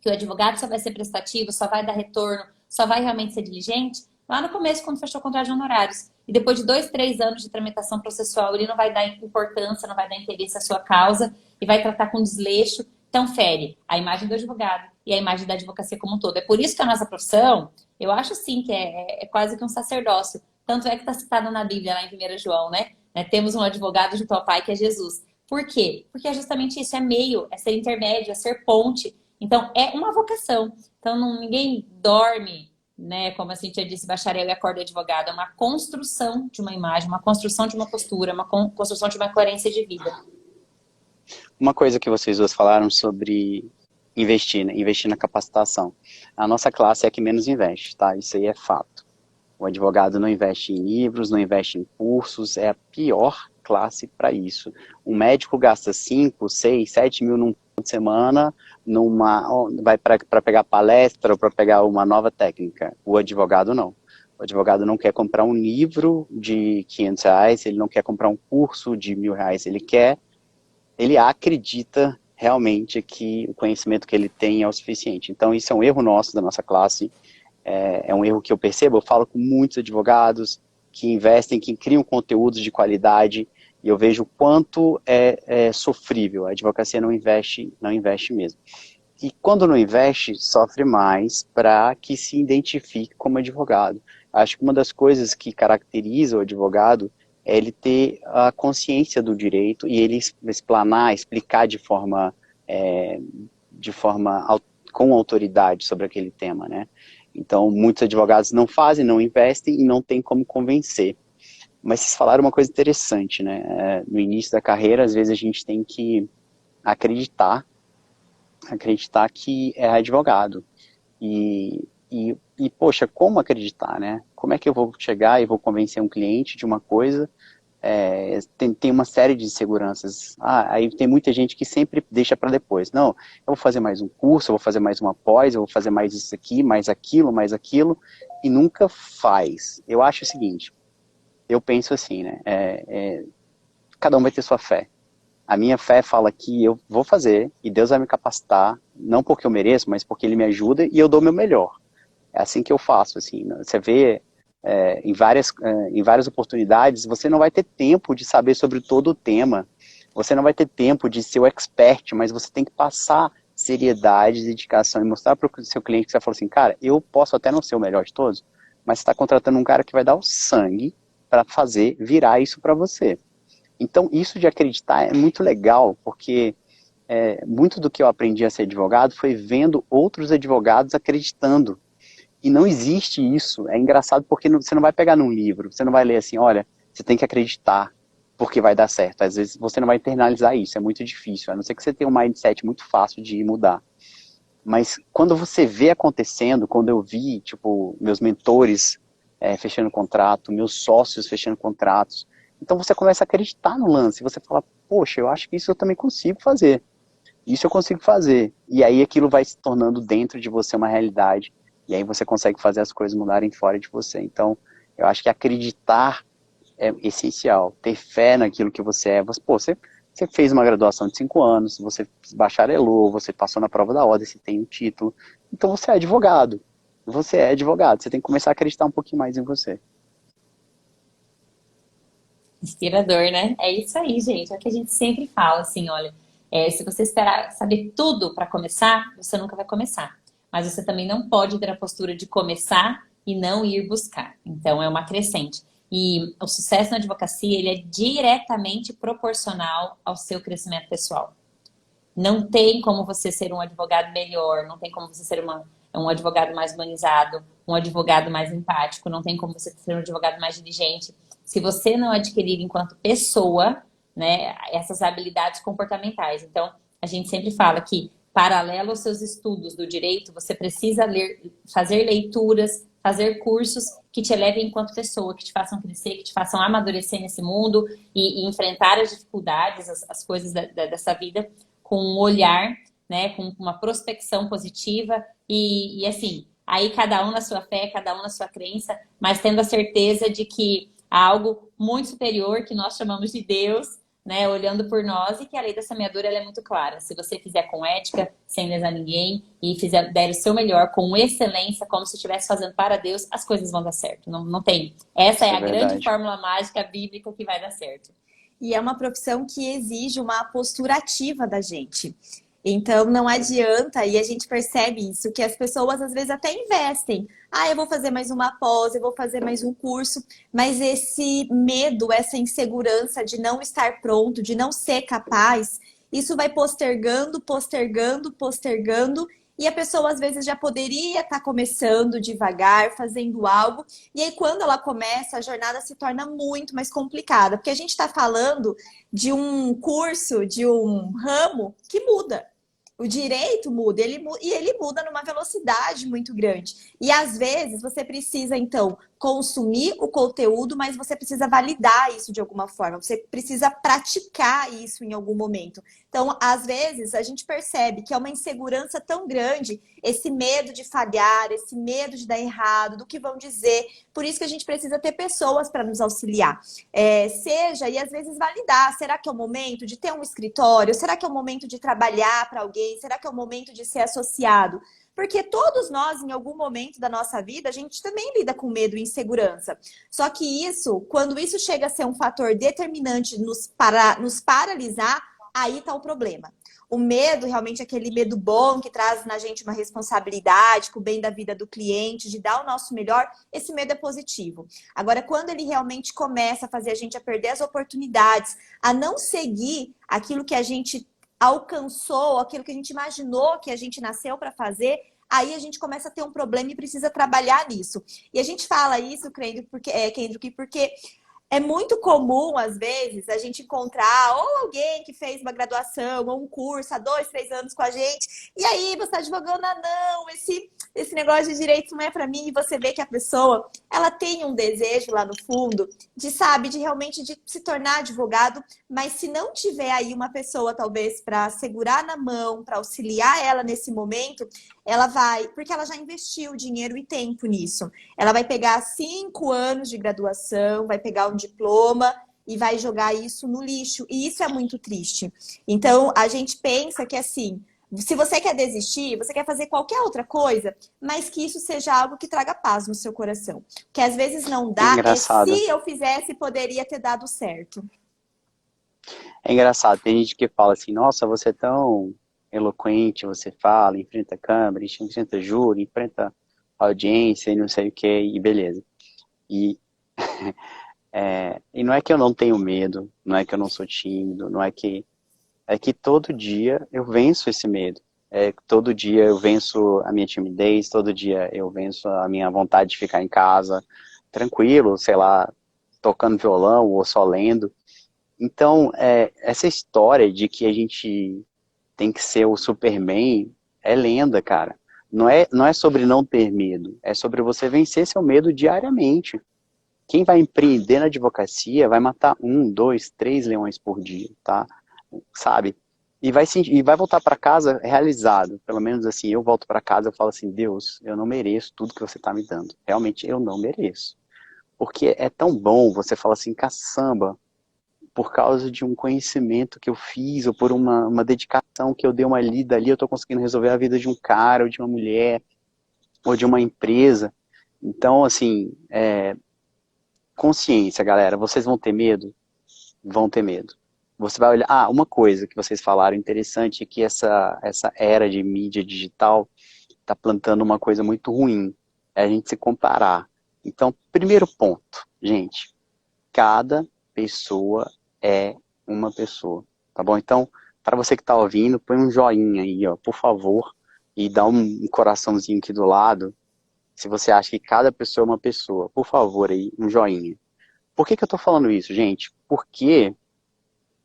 Speaker 2: que o advogado só vai ser prestativo, só vai dar retorno, só vai realmente ser diligente lá no começo, quando fechou o contrato de honorários. E depois de 2, 3 anos de tramitação processual, ele não vai dar importância, não vai dar interesse à sua causa e vai tratar com desleixo. Então, fere a imagem do advogado e a imagem da advocacia como um todo. É por isso que a nossa profissão, eu acho sim que é quase que um sacerdócio. Tanto é que está citado na Bíblia, lá em 1 João, né? Temos um advogado junto ao Pai, que é Jesus. Por quê? Porque é justamente isso, é meio, é ser intermédio, é ser ponte. Então, é uma vocação. Então, ninguém dorme, né? Como a Cintia disse, bacharel e acorda advogado. É uma construção de uma imagem, uma construção de uma postura, uma construção de uma coerência de vida.
Speaker 3: Uma coisa que vocês duas falaram sobre investir, né? Investir na capacitação. A nossa classe é a que menos investe, tá? Isso aí é fato. O advogado não investe em livros, não investe em cursos, é a pior classe para isso. Um médico gasta 5, 6, 7 mil num fim de semana, vai para pegar palestra ou para pegar uma nova técnica. O advogado não. O advogado não quer comprar um livro de R$ 500, ele não quer comprar um curso de R$ 1.000, ele acredita realmente que o conhecimento que ele tem é o suficiente. Então isso é um erro nosso, da nossa classe, é um erro que eu percebo, eu falo com muitos advogados que investem, que criam conteúdos de qualidade, e eu vejo o quanto é sofrível. A advocacia não investe mesmo. E quando não investe, sofre mais para que se identifique como advogado. Acho que uma das coisas que caracteriza o advogado é ele ter a consciência do direito e ele explicar de forma com autoridade sobre aquele tema, né? Então, muitos advogados não fazem, não investem e não tem como convencer. Mas vocês falaram uma coisa interessante, né? No início da carreira, às vezes a gente tem que acreditar que é advogado. E poxa, como acreditar, né? Como é que eu vou chegar e vou convencer um cliente de uma coisa? Tem uma série de inseguranças. Aí tem muita gente que sempre deixa para depois. Não, eu vou fazer mais um curso, eu vou fazer mais uma pós, eu vou fazer mais isso aqui, mais aquilo, e nunca faz. Eu acho o seguinte, eu penso assim, né? Cada um vai ter sua fé. A minha fé fala que eu vou fazer, e Deus vai me capacitar, não porque eu mereço, mas porque Ele me ajuda, e eu dou o meu melhor. É assim que eu faço, assim. Você vê em várias oportunidades, você não vai ter tempo de saber sobre todo o tema, você não vai ter tempo de ser o expert, mas você tem que passar seriedade, dedicação, e mostrar para o seu cliente que você falou assim, cara, eu posso até não ser o melhor de todos, mas você está contratando um cara que vai dar o sangue para fazer virar isso para você. Então, isso de acreditar é muito legal, porque muito do que eu aprendi a ser advogado foi vendo outros advogados acreditando. E não existe isso. É engraçado porque você não vai pegar num livro, você não vai ler assim, olha, você tem que acreditar porque vai dar certo. Às vezes você não vai internalizar isso, é muito difícil, a não ser que você tenha um mindset muito fácil de mudar. Mas quando você vê acontecendo, quando eu vi, tipo, meus mentores fechando contrato, meus sócios fechando contratos, então você começa a acreditar no lance, você fala, poxa, eu acho que isso eu também consigo fazer. Isso eu consigo fazer. E aí aquilo vai se tornando dentro de você uma realidade. E aí você consegue fazer as coisas mudarem fora de você. Então, eu acho que acreditar é essencial. Ter fé naquilo que você é. Você fez uma graduação de 5 anos, você bacharelou, você passou na prova da ordem, você tem um título. Então você é advogado. Você é advogado. Você tem que começar a acreditar um pouquinho mais em você.
Speaker 2: Inspirador, né? É isso aí, gente. É o que a gente sempre fala, assim, olha, se você esperar saber tudo para começar, você nunca vai começar. Mas você também não pode ter a postura de começar e não ir buscar. Então, é uma crescente. E o sucesso na advocacia, ele é diretamente proporcional ao seu crescimento pessoal. Não tem como você ser um advogado melhor, não tem como você ser um advogado mais humanizado, um advogado mais empático, não tem como você ser um advogado mais diligente, se você não adquirir enquanto pessoa, né, essas habilidades comportamentais. Então, a gente sempre fala que, paralelo aos seus estudos do direito, você precisa fazer leituras, fazer cursos que te elevem enquanto pessoa, que te façam crescer, que te façam amadurecer nesse mundo e enfrentar as dificuldades, as coisas dessa vida com um olhar, né, com uma prospecção positiva e assim, aí cada um na sua fé, cada um na sua crença, mas tendo a certeza de que há algo muito superior que nós chamamos de Deus, né, olhando por nós e que a lei da semeadura ela é muito clara. Se você fizer com ética, sem lesar ninguém e der o seu melhor com excelência, como se estivesse fazendo para Deus, as coisas vão dar certo. Não tem. Essa é a grande fórmula mágica bíblica que vai dar certo.
Speaker 1: E é uma profissão que exige uma postura ativa da gente. Então, não adianta, e a gente percebe isso, que as pessoas às vezes até investem. Ah, eu vou fazer mais uma pós, eu vou fazer mais um curso, mas esse medo, essa insegurança de não estar pronto, de não ser capaz, isso vai postergando, postergando, postergando, e a pessoa às vezes já poderia estar começando devagar, fazendo algo, e aí quando ela começa, a jornada se torna muito mais complicada, porque a gente está falando de um curso, de um ramo que muda. O direito muda, e ele muda numa velocidade muito grande. E às vezes você precisa, então, consumir o conteúdo, mas você precisa validar isso de alguma forma. Você precisa praticar isso em algum momento. Então, às vezes, a gente percebe que é uma insegurança tão grande, esse medo de falhar, esse medo de dar errado, do que vão dizer. Por isso que a gente precisa ter pessoas para nos auxiliar. E às vezes validar. Será que é o momento de ter um escritório? Será que é o momento de trabalhar para alguém? Será que é o momento de ser associado? Porque todos nós, em algum momento da nossa vida, a gente também lida com medo e insegurança. Só que isso, quando isso chega a ser um fator determinante nos paralisar, aí está o problema. O medo, realmente, é aquele medo bom que traz na gente uma responsabilidade com o bem da vida do cliente, de dar o nosso melhor, esse medo é positivo. Agora, quando ele realmente começa a fazer a gente a perder as oportunidades, a não seguir aquilo que a gente alcançou, aquilo que a gente imaginou que a gente nasceu para fazer, aí a gente começa a ter um problema e precisa trabalhar nisso. E a gente fala isso, Kendrick, porque é muito comum, às vezes, a gente encontrar ou alguém que fez uma graduação ou um curso há 2, 3 anos com a gente, e aí você está advogando, não, esse negócio de direito não é para mim, e você vê que a pessoa, ela tem um desejo lá no fundo de realmente de se tornar advogado, mas se não tiver aí uma pessoa, talvez, para segurar na mão, para auxiliar ela nesse momento, ela vai, porque ela já investiu dinheiro e tempo nisso. Ela vai pegar 5 anos de graduação, vai pegar um diploma e vai jogar isso no lixo. E isso é muito triste. Então, a gente pensa que, assim, se você quer desistir, você quer fazer qualquer outra coisa, mas que isso seja algo que traga paz no seu coração. Que às vezes não dá, se eu fizesse, poderia ter dado certo.
Speaker 3: É engraçado, tem gente que fala assim, nossa, você é tão eloquente, você fala, enfrenta câmera, enfrenta júri, enfrenta audiência e não sei o que, e beleza. E, e não é que eu não tenho medo, não é que eu não sou tímido, não é que... É que todo dia eu venço esse medo. Todo dia eu venço a minha timidez, todo dia eu venço a minha vontade de ficar em casa, tranquilo, sei lá, tocando violão ou só lendo. Então, essa história de que a gente tem que ser o Superman é lenda, cara. Não é sobre não ter medo, é sobre você vencer seu medo diariamente. Quem vai empreender na advocacia vai matar 1, 2, 3 leões por dia, tá? Sabe? E vai voltar para casa realizado. Pelo menos assim, eu volto para casa e falo assim, Deus, eu não mereço tudo que você está me dando. Realmente, eu não mereço. Porque é tão bom você falar assim, caçamba, por causa de um conhecimento que eu fiz, ou por uma dedicação que eu dei uma lida ali, eu estou conseguindo resolver a vida de um cara, ou de uma mulher, ou de uma empresa. Então, assim, consciência, galera. Vocês vão ter medo? Vão ter medo. Você vai olhar... uma coisa que vocês falaram interessante é que essa era de mídia digital está plantando uma coisa muito ruim. É a gente se comparar. Então, primeiro ponto, gente. Cada pessoa é uma pessoa, tá bom? Então, para você que está ouvindo, põe um joinha aí, ó, por favor, e dá um coraçãozinho aqui do lado, se você acha que cada pessoa é uma pessoa. Por favor, aí, um joinha. Por que eu tô falando isso, gente? Porque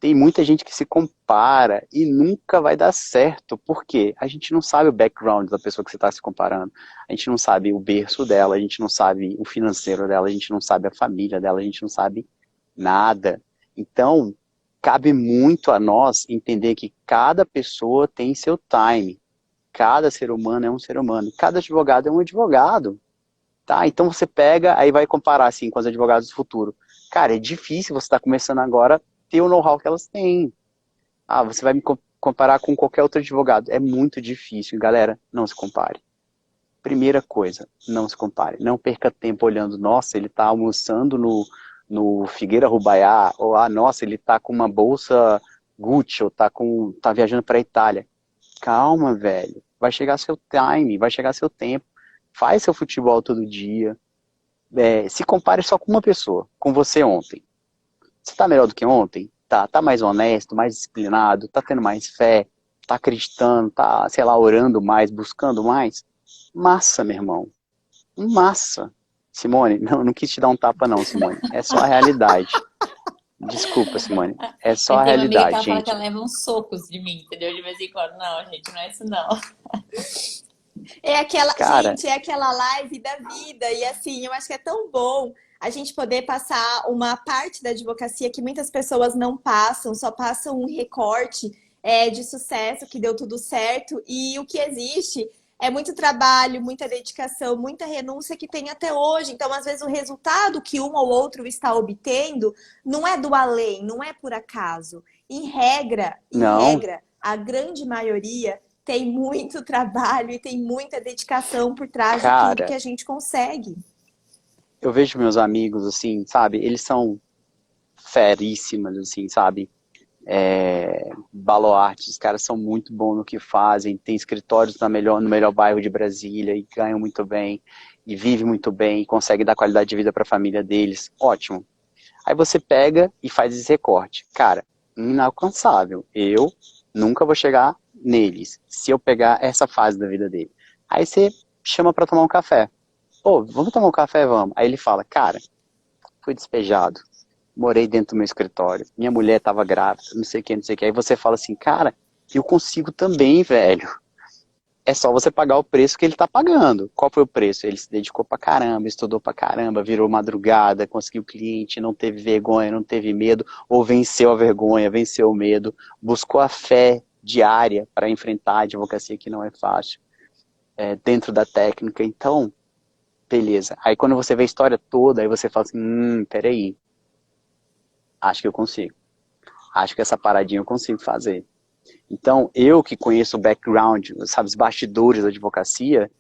Speaker 3: Tem muita gente que se compara e nunca vai dar certo. Por quê? A gente não sabe o background da pessoa que você está se comparando. A gente não sabe o berço dela, a gente não sabe o financeiro dela, a gente não sabe a família dela, a gente não sabe nada. Então, cabe muito a nós entender que cada pessoa tem seu time. Cada ser humano é um ser humano. Cada advogado é um advogado. Tá? Então você pega, aí vai comparar assim com os advogados do futuro. Cara, é difícil você estar começando agora ter o know-how que elas têm. Ah, você vai me comparar com qualquer outro advogado. É muito difícil. Galera, não se compare. Primeira coisa, não se compare. Não perca tempo olhando, nossa, ele está almoçando no Figueira Rubaiá, ou nossa, ele está com uma bolsa Gucci, ou tá viajando para a Itália. Calma, velho. Vai chegar seu time, vai chegar seu tempo. Faz seu futebol todo dia. Se compare só com uma pessoa, com você ontem. Você tá melhor do que ontem? Tá mais honesto, mais disciplinado, tá tendo mais fé, tá acreditando, tá, sei lá, orando mais, buscando mais? Massa, meu irmão. Massa. Simone, não quis te dar um tapa não, Simone. É só a realidade. Desculpa, Simone. É só
Speaker 2: Eu
Speaker 3: a
Speaker 2: tenho uma amiga que
Speaker 3: realidade,
Speaker 2: ela fala que
Speaker 3: gente.
Speaker 2: ela leva uns socos de mim, entendeu? De vez em quando. Não, gente, não é isso não.
Speaker 1: É aquela,
Speaker 3: Cara,
Speaker 1: gente, é aquela live da vida. E assim, eu acho que é tão bom a gente poder passar uma parte da advocacia que muitas pessoas não passam, só passam um recorte de sucesso, que deu tudo certo. E o que existe é muito trabalho, muita dedicação, muita renúncia que tem até hoje. Então, às vezes, o resultado que um ou outro está obtendo não é do além, não é por acaso. Em
Speaker 3: não,
Speaker 1: regra, a grande maioria tem muito trabalho e tem muita dedicação por trás de tudo que
Speaker 3: cara,
Speaker 1: a gente consegue.
Speaker 3: eu vejo meus amigos, assim, sabe? Eles são feríssimas, assim, sabe? Baluartes, os caras são muito bons no que fazem, tem escritórios no melhor bairro de Brasília e ganham muito bem, e vivem muito bem, e conseguem dar qualidade de vida para a família deles. Ótimo. Aí você pega e faz esse recorte. Cara, inalcançável. Eu nunca vou chegar neles, se eu pegar essa fase da vida dele. Aí você chama para tomar um café. Pô, vamos tomar um café? Vamos. Aí ele fala, cara, fui despejado, morei dentro do meu escritório, minha mulher estava grávida, não sei o que, não sei o que. Aí você fala assim, cara, eu consigo também, velho. É só você pagar o preço que ele tá pagando. Qual foi o preço? Ele se dedicou pra caramba, estudou pra caramba, virou madrugada, conseguiu cliente, não teve vergonha, não teve medo, ou venceu a vergonha, venceu o medo, buscou a fé diária para enfrentar a advocacia que não é fácil, dentro da técnica. Então, beleza. Aí quando você vê a história toda, aí você fala assim, peraí, acho que eu consigo. Acho que essa paradinha eu consigo fazer. Então, eu que conheço o background, sabe, os bastidores da advocacia,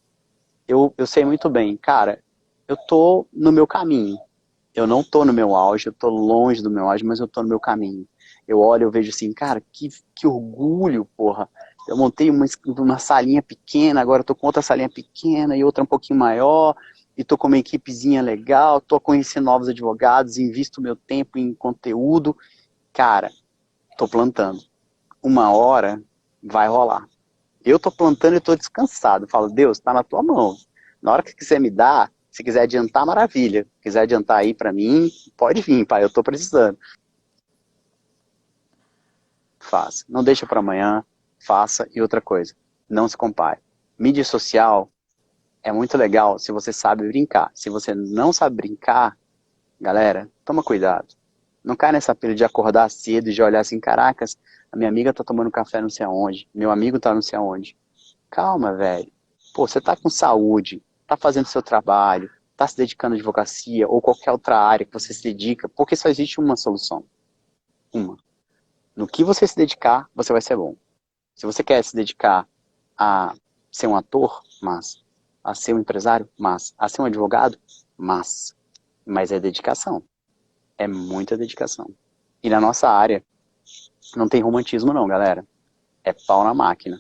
Speaker 3: eu sei muito bem, cara, eu tô no meu caminho. Eu não tô no meu auge, eu tô longe do meu auge, mas eu tô no meu caminho. Eu olho, eu vejo assim, cara, que orgulho, porra. Eu montei uma salinha pequena, agora eu tô com outra salinha pequena e outra um pouquinho maior, e tô com uma equipezinha legal, tô conhecendo novos advogados, invisto meu tempo em conteúdo. Cara, tô plantando. Uma hora vai rolar. Eu tô plantando e tô descansado. Falo, Deus, tá na tua mão. Na hora que quiser me dar, se quiser adiantar, maravilha. Se quiser adiantar aí pra mim, pode vir, pai, eu tô precisando. Faça. Não deixa pra amanhã, faça. E outra coisa, não se compare. Mídia social é muito legal se você sabe brincar. Se você não sabe brincar, galera, toma cuidado. Não cai nessa pilha de acordar cedo e de olhar assim, caracas, a minha amiga tá tomando café não sei aonde, meu amigo tá não sei aonde. Calma, velho. Pô, você tá com saúde, tá fazendo seu trabalho, tá se dedicando à advocacia ou qualquer outra área que você se dedica, porque só existe uma solução. Uma. No que você se dedicar, você vai ser bom. Se você quer se dedicar a ser um ator, mas a ser um empresário, mas a ser um advogado, mas é dedicação. É muita dedicação. E na nossa área, não tem romantismo não, galera. É pau na máquina.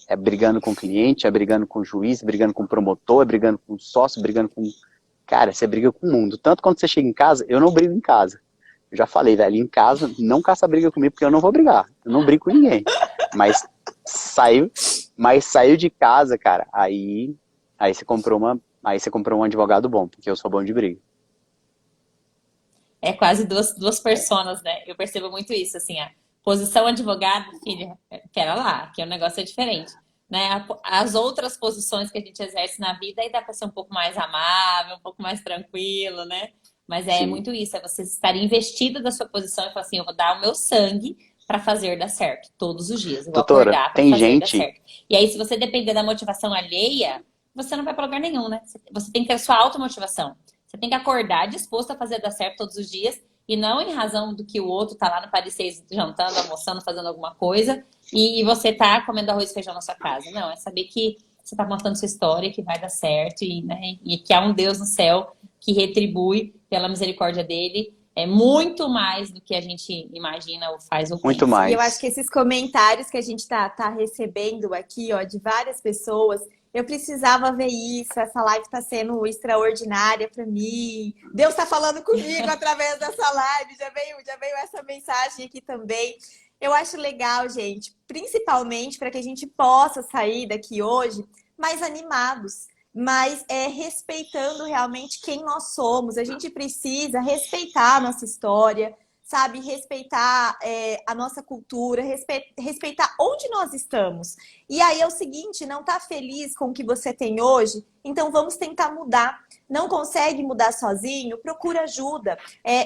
Speaker 3: É brigando com o cliente, é brigando com o juiz, brigando com o promotor, é brigando com o sócio, brigando com... Cara, você briga com o mundo. Tanto quando você chega em casa, eu não brigo em casa. Eu já falei, velho, em casa, não caça briga comigo, porque eu não vou brigar. Eu não brigo com ninguém. Mas saiu de casa, cara, aí você comprou um advogado bom, porque eu sou bom de briga.
Speaker 2: É quase duas personas, né? Eu percebo muito isso, assim, a posição advogado, filha, pera lá, que o negócio é diferente. Né? As outras posições que a gente exerce na vida, aí dá para ser um pouco mais amável, um pouco mais tranquilo, né? Mas é
Speaker 3: Sim.
Speaker 2: muito isso, é você estar investido da sua posição e falar assim, eu vou dar o meu sangue para fazer dar certo, todos os dias. Eu vou
Speaker 3: Doutora,
Speaker 2: acordar para
Speaker 3: tem
Speaker 2: fazer dar
Speaker 3: gente.
Speaker 2: certo. E aí, se você depender da motivação alheia, você não vai para lugar nenhum, né? Você tem que ter a sua automotivação. Você tem que acordar disposto a fazer dar certo todos os dias e não em razão do que o outro tá lá no Paris 6 jantando, almoçando, fazendo alguma coisa e você tá comendo arroz e feijão na sua casa. Não, é saber que você tá contando sua história, que vai dar certo e, né, e que há um Deus no céu que retribui pela misericórdia dele é muito mais do que a gente imagina ou faz ou
Speaker 3: Muito
Speaker 2: pensa.
Speaker 1: E eu acho
Speaker 3: mais.
Speaker 1: que esses comentários que a gente tá recebendo aqui, ó, de várias pessoas, eu precisava ver isso, essa live tá sendo extraordinária para mim. Deus tá falando comigo através dessa live, já veio essa mensagem aqui também. Eu acho legal, gente, principalmente para que a gente possa sair daqui hoje mais animados, mas respeitando realmente quem nós somos. A gente precisa respeitar a nossa história, sabe? Respeitar a nossa cultura, respeitar onde nós estamos. E aí é o seguinte, não tá feliz com o que você tem hoje? Então vamos tentar mudar. Não consegue mudar sozinho? Procura ajuda.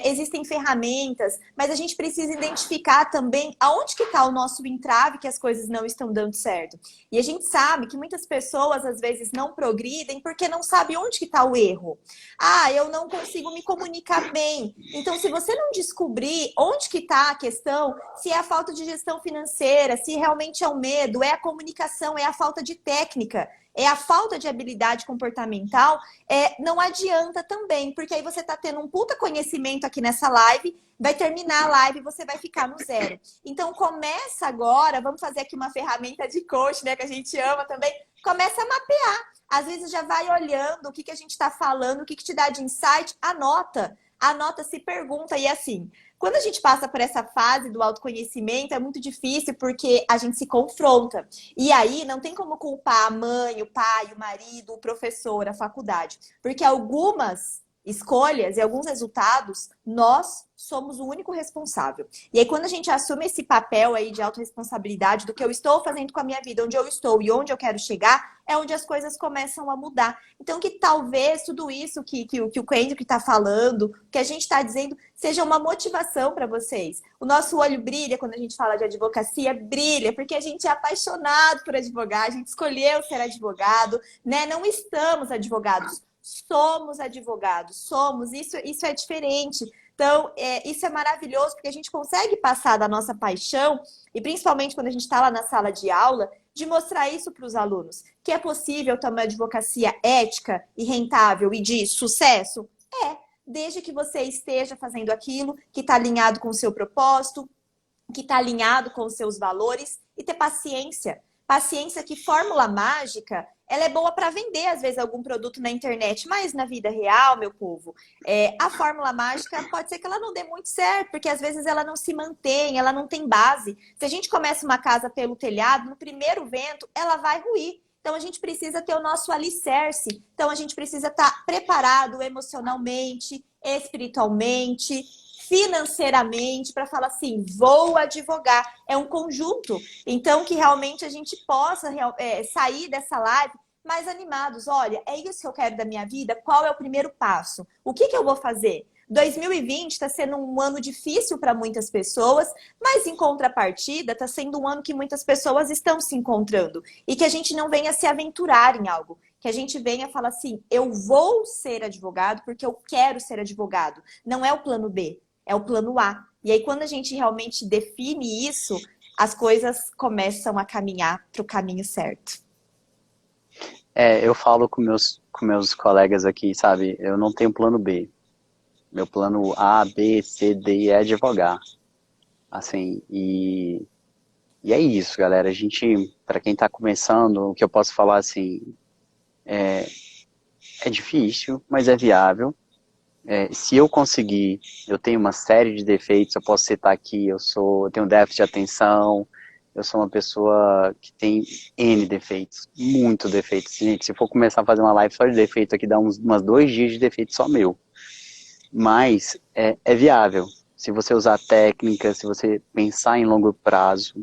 Speaker 1: Existem ferramentas, mas a gente precisa identificar também aonde que está o nosso entrave que as coisas não estão dando certo. E a gente sabe que muitas pessoas às vezes não progridem porque não sabe onde que está o erro. Ah, eu não consigo me comunicar bem. Então, se você não descobrir onde que está a questão, se é a falta de gestão financeira, se realmente é o medo, é a comunicação, é a falta de técnica, é a falta de habilidade comportamental, não adianta também, porque aí você está tendo um puta conhecimento aqui nessa live, vai terminar a live e você vai ficar no zero. Então, começa agora, vamos fazer aqui uma ferramenta de coach, né, que a gente ama também, começa a mapear. Às vezes já vai olhando o que a gente está falando, o que te dá de insight, anota. Anota, se pergunta. E assim, quando a gente passa por essa fase do autoconhecimento, é muito difícil porque a gente se confronta. E aí não tem como culpar a mãe, o pai, o marido, o professor, a faculdade. Porque algumas escolhas e alguns resultados, nós somos o único responsável. E aí, quando a gente assume esse papel aí de autorresponsabilidade do que eu estou fazendo com a minha vida, onde eu estou e onde eu quero chegar, é onde as coisas começam a mudar. Então, que talvez tudo isso que o Kendrick está falando, que a gente está dizendo, seja uma motivação para vocês. O nosso olho brilha quando a gente fala de advocacia, brilha, porque a gente é apaixonado por advogar, a gente escolheu ser advogado, né? Não estamos advogados, somos advogados, isso é diferente. Então, isso é maravilhoso, porque a gente consegue passar da nossa paixão, e principalmente quando a gente está lá na sala de aula, de mostrar isso para os alunos, que é possível ter uma advocacia ética e rentável e de sucesso? Desde que você esteja fazendo aquilo que está alinhado com o seu propósito, que está alinhado com os seus valores, e ter paciência. Paciência que fórmula mágica, ela é boa para vender, às vezes, algum produto na internet, mas na vida real, meu povo, a fórmula mágica pode ser que ela não dê muito certo, porque às vezes ela não se mantém, ela não tem base. Se a gente começa uma casa pelo telhado, no primeiro vento, ela vai ruir. Então, a gente precisa ter o nosso alicerce. Então, a gente precisa estar preparado emocionalmente, espiritualmente, financeiramente, para falar assim, vou advogar. É um conjunto. Então, que realmente a gente possa sair dessa live mais animados. Olha, é isso que eu quero da minha vida? Qual é o primeiro passo? O que eu vou fazer? 2020 está sendo um ano difícil para muitas pessoas, mas em contrapartida está sendo um ano que muitas pessoas estão se encontrando e que a gente não venha se aventurar em algo, que a gente venha falar assim, eu vou ser advogado porque eu quero ser advogado. Não é o plano B, é o plano A. E aí quando a gente realmente define isso, as coisas começam a caminhar para o caminho certo.
Speaker 3: Eu falo com meus colegas aqui, sabe? Eu não tenho plano B. Meu plano A, B, C, D e é advogar. Assim, e é isso, galera. A gente, para quem tá começando, o que eu posso falar assim, é difícil, mas é viável. Se eu conseguir, eu tenho uma série de defeitos, eu posso citar aqui, eu tenho déficit de atenção, eu sou uma pessoa que tem N defeitos, muito defeitos. Gente, se for começar a fazer uma live só de defeito aqui, dá umas 2 dias de defeito só meu. mas é viável. Se você usar técnica, se você pensar em longo prazo,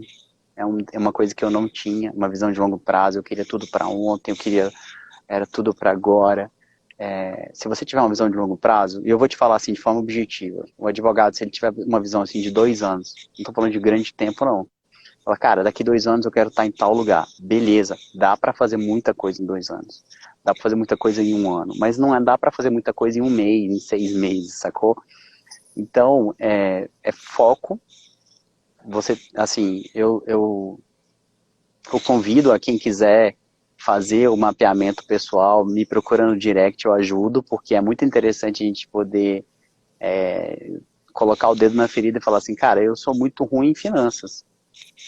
Speaker 3: é uma coisa que eu não tinha, uma visão de longo prazo. Eu queria tudo para ontem, era tudo para agora. Se você tiver uma visão de longo prazo, e eu vou te falar assim de forma objetiva, o advogado, se ele tiver uma visão assim de 2 anos, não estou falando de grande tempo não, fala, cara, daqui 2 anos eu quero estar em tal lugar, beleza, dá para fazer muita coisa em 2 anos, dá para fazer muita coisa em 1 ano, mas não dá para fazer muita coisa em 1 mês, em 6 meses, sacou? Então, é foco. Você, assim, eu convido a quem quiser fazer o mapeamento pessoal, me procurando no direct, eu ajudo, porque é muito interessante a gente poder colocar o dedo na ferida e falar assim, cara, eu sou muito ruim em finanças.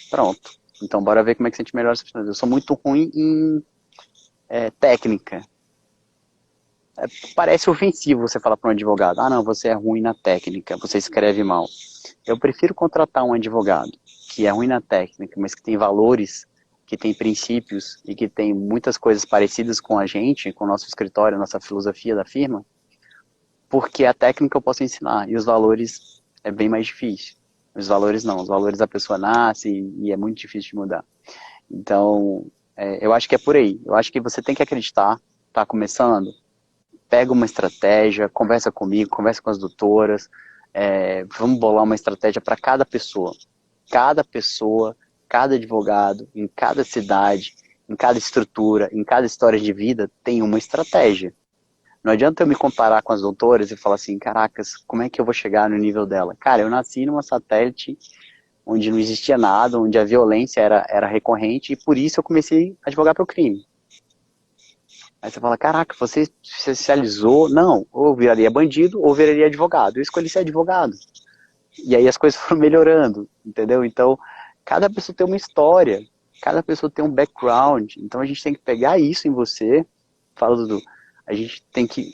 Speaker 3: Pronto. Então, bora ver como é que a gente melhora essas finanças. Eu sou muito ruim em técnica. Parece ofensivo você falar para um advogado, ah, não, você é ruim na técnica, você escreve mal. Eu prefiro contratar um advogado que é ruim na técnica, mas que tem valores, que tem princípios e que tem muitas coisas parecidas com a gente, com o nosso escritório, a nossa filosofia da firma, porque a técnica eu posso ensinar e os valores é bem mais difícil. Os valores não, os valores a pessoa nasce e é muito difícil de mudar. Então, eu acho que é por aí. Eu acho que você tem que acreditar, tá começando, pega uma estratégia, conversa comigo, conversa com as doutoras, vamos bolar uma estratégia para cada pessoa. Cada pessoa, cada advogado, em cada cidade, em cada estrutura, em cada história de vida, tem uma estratégia. Não adianta eu me comparar com as doutoras e falar assim, caracas, como é que eu vou chegar no nível dela? Cara, eu nasci numa satélite onde não existia nada, onde a violência era recorrente, e por isso eu comecei a advogar pelo crime. Aí você fala, caraca, você se especializou? Não, ou eu viraria bandido, ou eu viraria advogado. Eu escolhi ser advogado. E aí as coisas foram melhorando, entendeu? Então, cada pessoa tem uma história, cada pessoa tem um background. Então a gente tem que pegar isso em você. Fala, Dudu, a gente tem que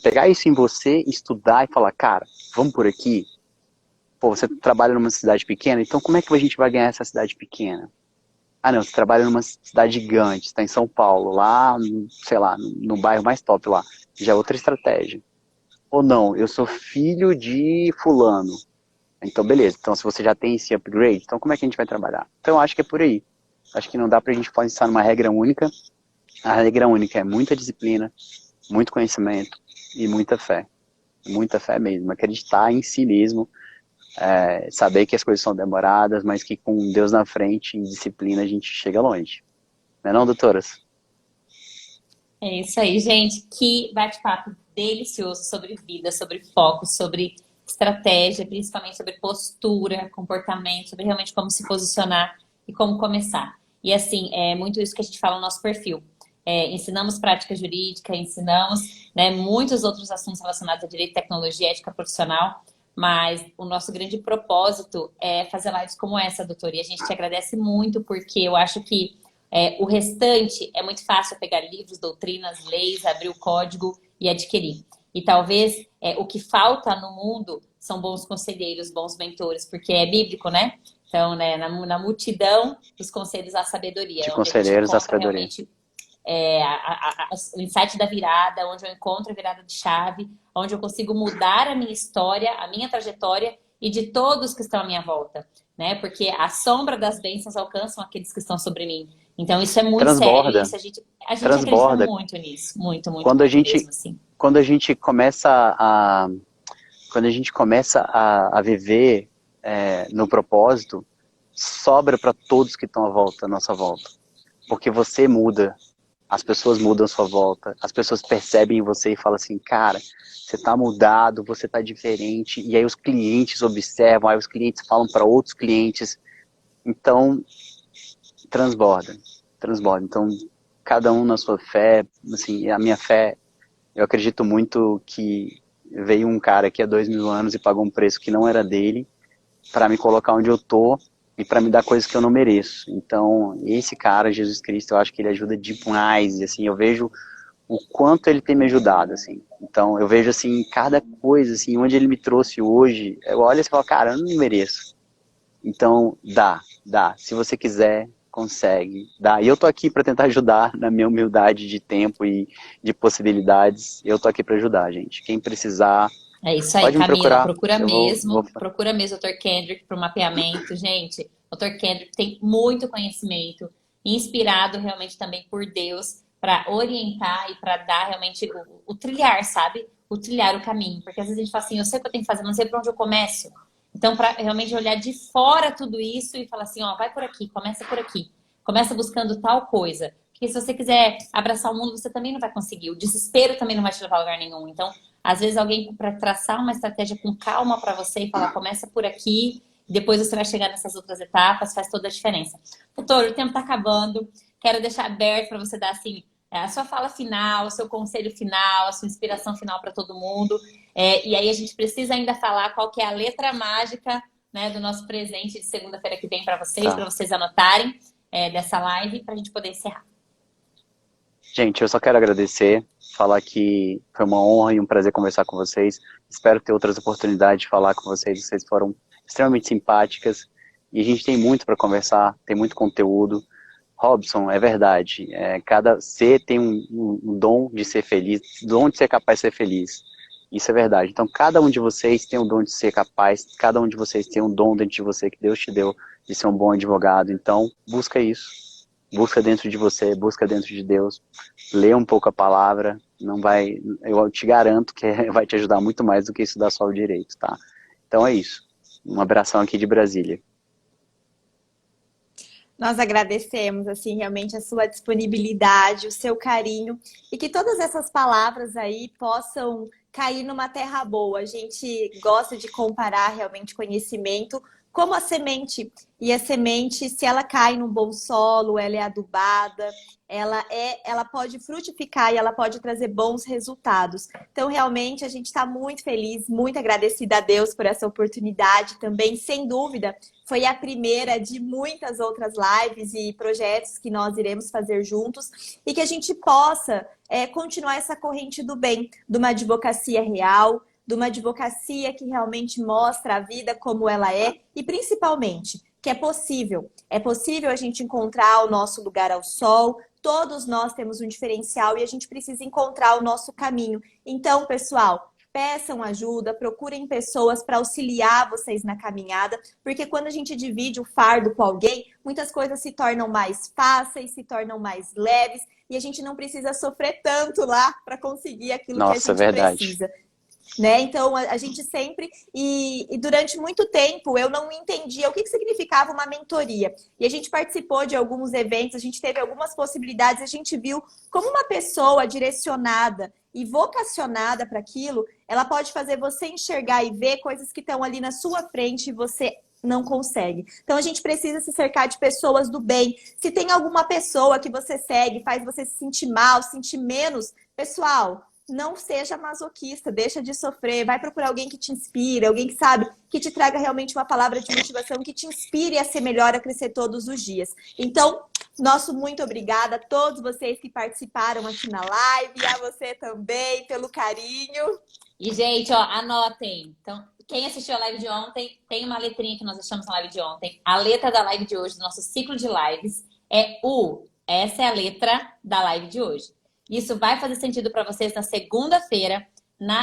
Speaker 3: pegar isso em você, estudar e falar, cara, vamos por aqui. Pô, você trabalha numa cidade pequena, então como é que a gente vai ganhar essa cidade pequena? Ah, não, você trabalha numa cidade gigante, está em São Paulo, lá, sei lá, no bairro mais top lá. Já é outra estratégia. Ou não, eu sou filho de fulano. Então, beleza. Então, se você já tem esse upgrade, então como é que a gente vai trabalhar? Então, eu acho que é por aí. Acho que não dá pra gente pensar numa regra única. A regra única é muita disciplina, muito conhecimento e muita fé. Muita fé mesmo. Acreditar em si mesmo. Saber que as coisas são demoradas, mas que com Deus na frente, em disciplina, a gente chega longe. Não é não, doutoras?
Speaker 2: É isso aí, gente. Que bate-papo delicioso sobre vida, sobre foco, sobre estratégia, principalmente sobre postura, comportamento, sobre realmente como se posicionar e como começar. E assim, é muito isso que a gente fala no nosso perfil. Ensinamos prática jurídica, ensinamos, né, muitos outros assuntos relacionados a direito, tecnologia, ética profissional, mas o nosso grande propósito é fazer lives como essa, doutora. E a gente te agradece muito, porque eu acho que o restante é muito fácil pegar livros, doutrinas, leis, abrir o código e adquirir. E talvez o que falta no mundo são bons conselheiros, bons mentores, porque é bíblico, né? Então, né, na multidão dos conselhos há sabedoria.
Speaker 3: De
Speaker 2: Onde a gente
Speaker 3: conselheiros à
Speaker 2: encontra
Speaker 3: sabedoria.
Speaker 2: realmente o insight da virada, onde eu encontro a virada de chave, onde eu consigo mudar a minha história, a minha trajetória e de todos que estão à minha volta, né? Porque a sombra das bênçãos alcançam aqueles que estão sobre mim. Então isso é muito sério, e isso a gente acredita muito nisso, muito, muito,
Speaker 3: quando
Speaker 2: muito mesmo, assim.
Speaker 3: Quando a gente começa a viver no propósito, sobra para todos que estão à nossa volta. Porque você muda, as pessoas mudam à sua volta, as pessoas percebem em você e falam assim, cara, você tá mudado, você tá diferente, e aí os clientes observam, aí os clientes falam para outros clientes, então transborda. Então, cada um na sua fé, assim, a minha fé, eu acredito muito que veio um cara aqui há 2000 anos e pagou um preço que não era dele, para me colocar onde eu tô, e para me dar coisas que eu não mereço. Então, esse cara, Jesus Cristo, eu acho que ele ajuda demais, e assim, eu vejo o quanto ele tem me ajudado, assim. Então, eu vejo, assim, cada coisa, assim, onde ele me trouxe hoje, eu olho e falo, cara, eu não mereço. Então, dá. Se você quiser, consegue. Dá. E eu tô aqui para tentar ajudar na minha humildade de tempo e de possibilidades. Eu tô aqui para ajudar, gente. Quem precisar,
Speaker 2: É isso aí,
Speaker 3: pode me
Speaker 2: Camila.
Speaker 3: procurar. Eu vou...
Speaker 2: Procura mesmo o Dr. Kendrick para o mapeamento. Gente, o Dr. Kendrick tem muito conhecimento, inspirado realmente também por Deus, para orientar e para dar realmente o trilhar, sabe? O trilhar o caminho. Porque às vezes a gente fala assim, eu sei o que eu tenho que fazer, mas não sei por onde eu começo. Então, para realmente olhar de fora tudo isso e falar assim, ó, vai por aqui, começa por aqui. Começa buscando tal coisa. Porque se você quiser abraçar o mundo, você também não vai conseguir. O desespero também não vai te levar a lugar nenhum. Então, às vezes alguém para traçar uma estratégia com calma para você e falar, começa por aqui, depois você vai chegar nessas outras etapas, faz toda a diferença. Doutor, o tempo está acabando. Quero deixar aberto para você dar assim a sua fala final, o seu conselho final, a sua inspiração final para todo mundo. E aí a gente precisa ainda falar qual que é a letra mágica, né, do nosso presente de segunda-feira que vem para vocês anotarem dessa live para a gente poder encerrar.
Speaker 3: Gente, eu só quero agradecer, falar que foi uma honra e um prazer conversar com vocês. Espero ter outras oportunidades de falar com vocês. Vocês foram extremamente simpáticas e a gente tem muito para conversar, tem muito conteúdo. Robson, é verdade. Cada ser tem um dom de ser feliz, dom de ser capaz de ser feliz. Isso é verdade. Então, cada um de vocês tem um dom de ser capaz, cada um de vocês tem um dom dentro de você que Deus te deu de ser um bom advogado. Então, busca isso. Busca dentro de você, busca dentro de Deus. Lê um pouco a palavra. Não vai, eu te garanto que vai te ajudar muito mais do que estudar só o direito, tá? Então é isso. Um abração aqui de Brasília.
Speaker 1: Nós agradecemos, assim, realmente a sua disponibilidade, o seu carinho e que todas essas palavras aí possam cair numa terra boa. A gente gosta de comparar realmente conhecimento como a semente. E a semente, se ela cai num bom solo, ela é adubada, ela pode frutificar e ela pode trazer bons resultados. Então, realmente, a gente está muito feliz, muito agradecida a Deus por essa oportunidade também, sem dúvida. Foi a primeira de muitas outras lives e projetos que nós iremos fazer juntos e que a gente possa continuar essa corrente do bem, de uma advocacia real, de uma advocacia que realmente mostra a vida como ela é e, principalmente, que é possível. É possível a gente encontrar o nosso lugar ao sol. Todos nós temos um diferencial e a gente precisa encontrar o nosso caminho. Então, pessoal, peçam ajuda, procurem pessoas para auxiliar vocês na caminhada, porque quando a gente divide o fardo com alguém, muitas coisas se tornam mais fáceis, se tornam mais leves e a gente não precisa sofrer tanto lá para conseguir aquilo que a gente precisa. Né? Então, a gente sempre, e durante muito tempo, eu não entendia o que significava uma mentoria. E a gente participou de alguns eventos, a gente teve algumas possibilidades, a gente viu como uma pessoa direcionada e vocacionada para aquilo, ela pode fazer você enxergar e ver coisas que estão ali na sua frente e você não consegue. Então, a gente precisa se cercar de pessoas do bem. Se tem alguma pessoa que você segue, faz você se sentir mal, se sentir menos, pessoal, não seja masoquista, deixa de sofrer, vai procurar alguém que te inspire, alguém que sabe, que te traga realmente uma palavra de motivação, que te inspire a ser melhor, a crescer todos os dias. Então, nosso muito obrigada a todos vocês que participaram aqui na live, e a você também, pelo carinho.
Speaker 2: E, gente, ó, anotem. Então, quem assistiu a live de ontem, tem uma letrinha que nós deixamos na live de ontem. A letra da live de hoje, do nosso ciclo de lives, é U. Essa é a letra da live de hoje. Isso vai fazer sentido para vocês na segunda-feira.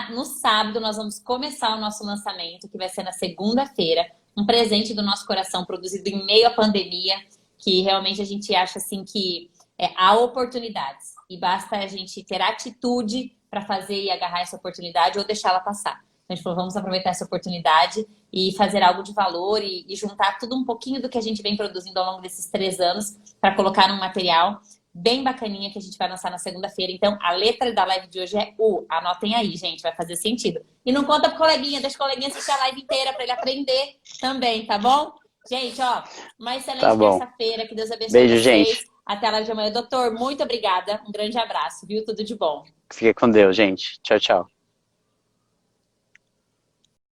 Speaker 2: No sábado, nós vamos começar o nosso lançamento, que vai ser na segunda-feira. Um presente do nosso coração, produzido em meio à pandemia, que realmente a gente acha assim que há oportunidades. E basta a gente ter atitude para fazer e agarrar essa oportunidade ou deixá-la passar. Então, a gente falou, vamos aproveitar essa oportunidade e fazer algo de valor e juntar tudo um pouquinho do que a gente vem produzindo ao longo desses 3 anos para colocar num material bem bacaninha que a gente vai lançar na segunda-feira. Então, a letra da live de hoje é U. Anotem aí, gente, vai fazer sentido. E não conta pro coleguinha, deixa o coleguinha assistir a live inteira para ele aprender também, tá bom? Gente, ó, uma excelente terça-feira, que Deus abençoe
Speaker 3: Beijo,
Speaker 2: vocês.
Speaker 3: gente.
Speaker 2: Até a live de amanhã. Doutor, muito obrigada. Um grande abraço, viu? Tudo de bom.
Speaker 3: Fica com Deus, gente. Tchau, tchau.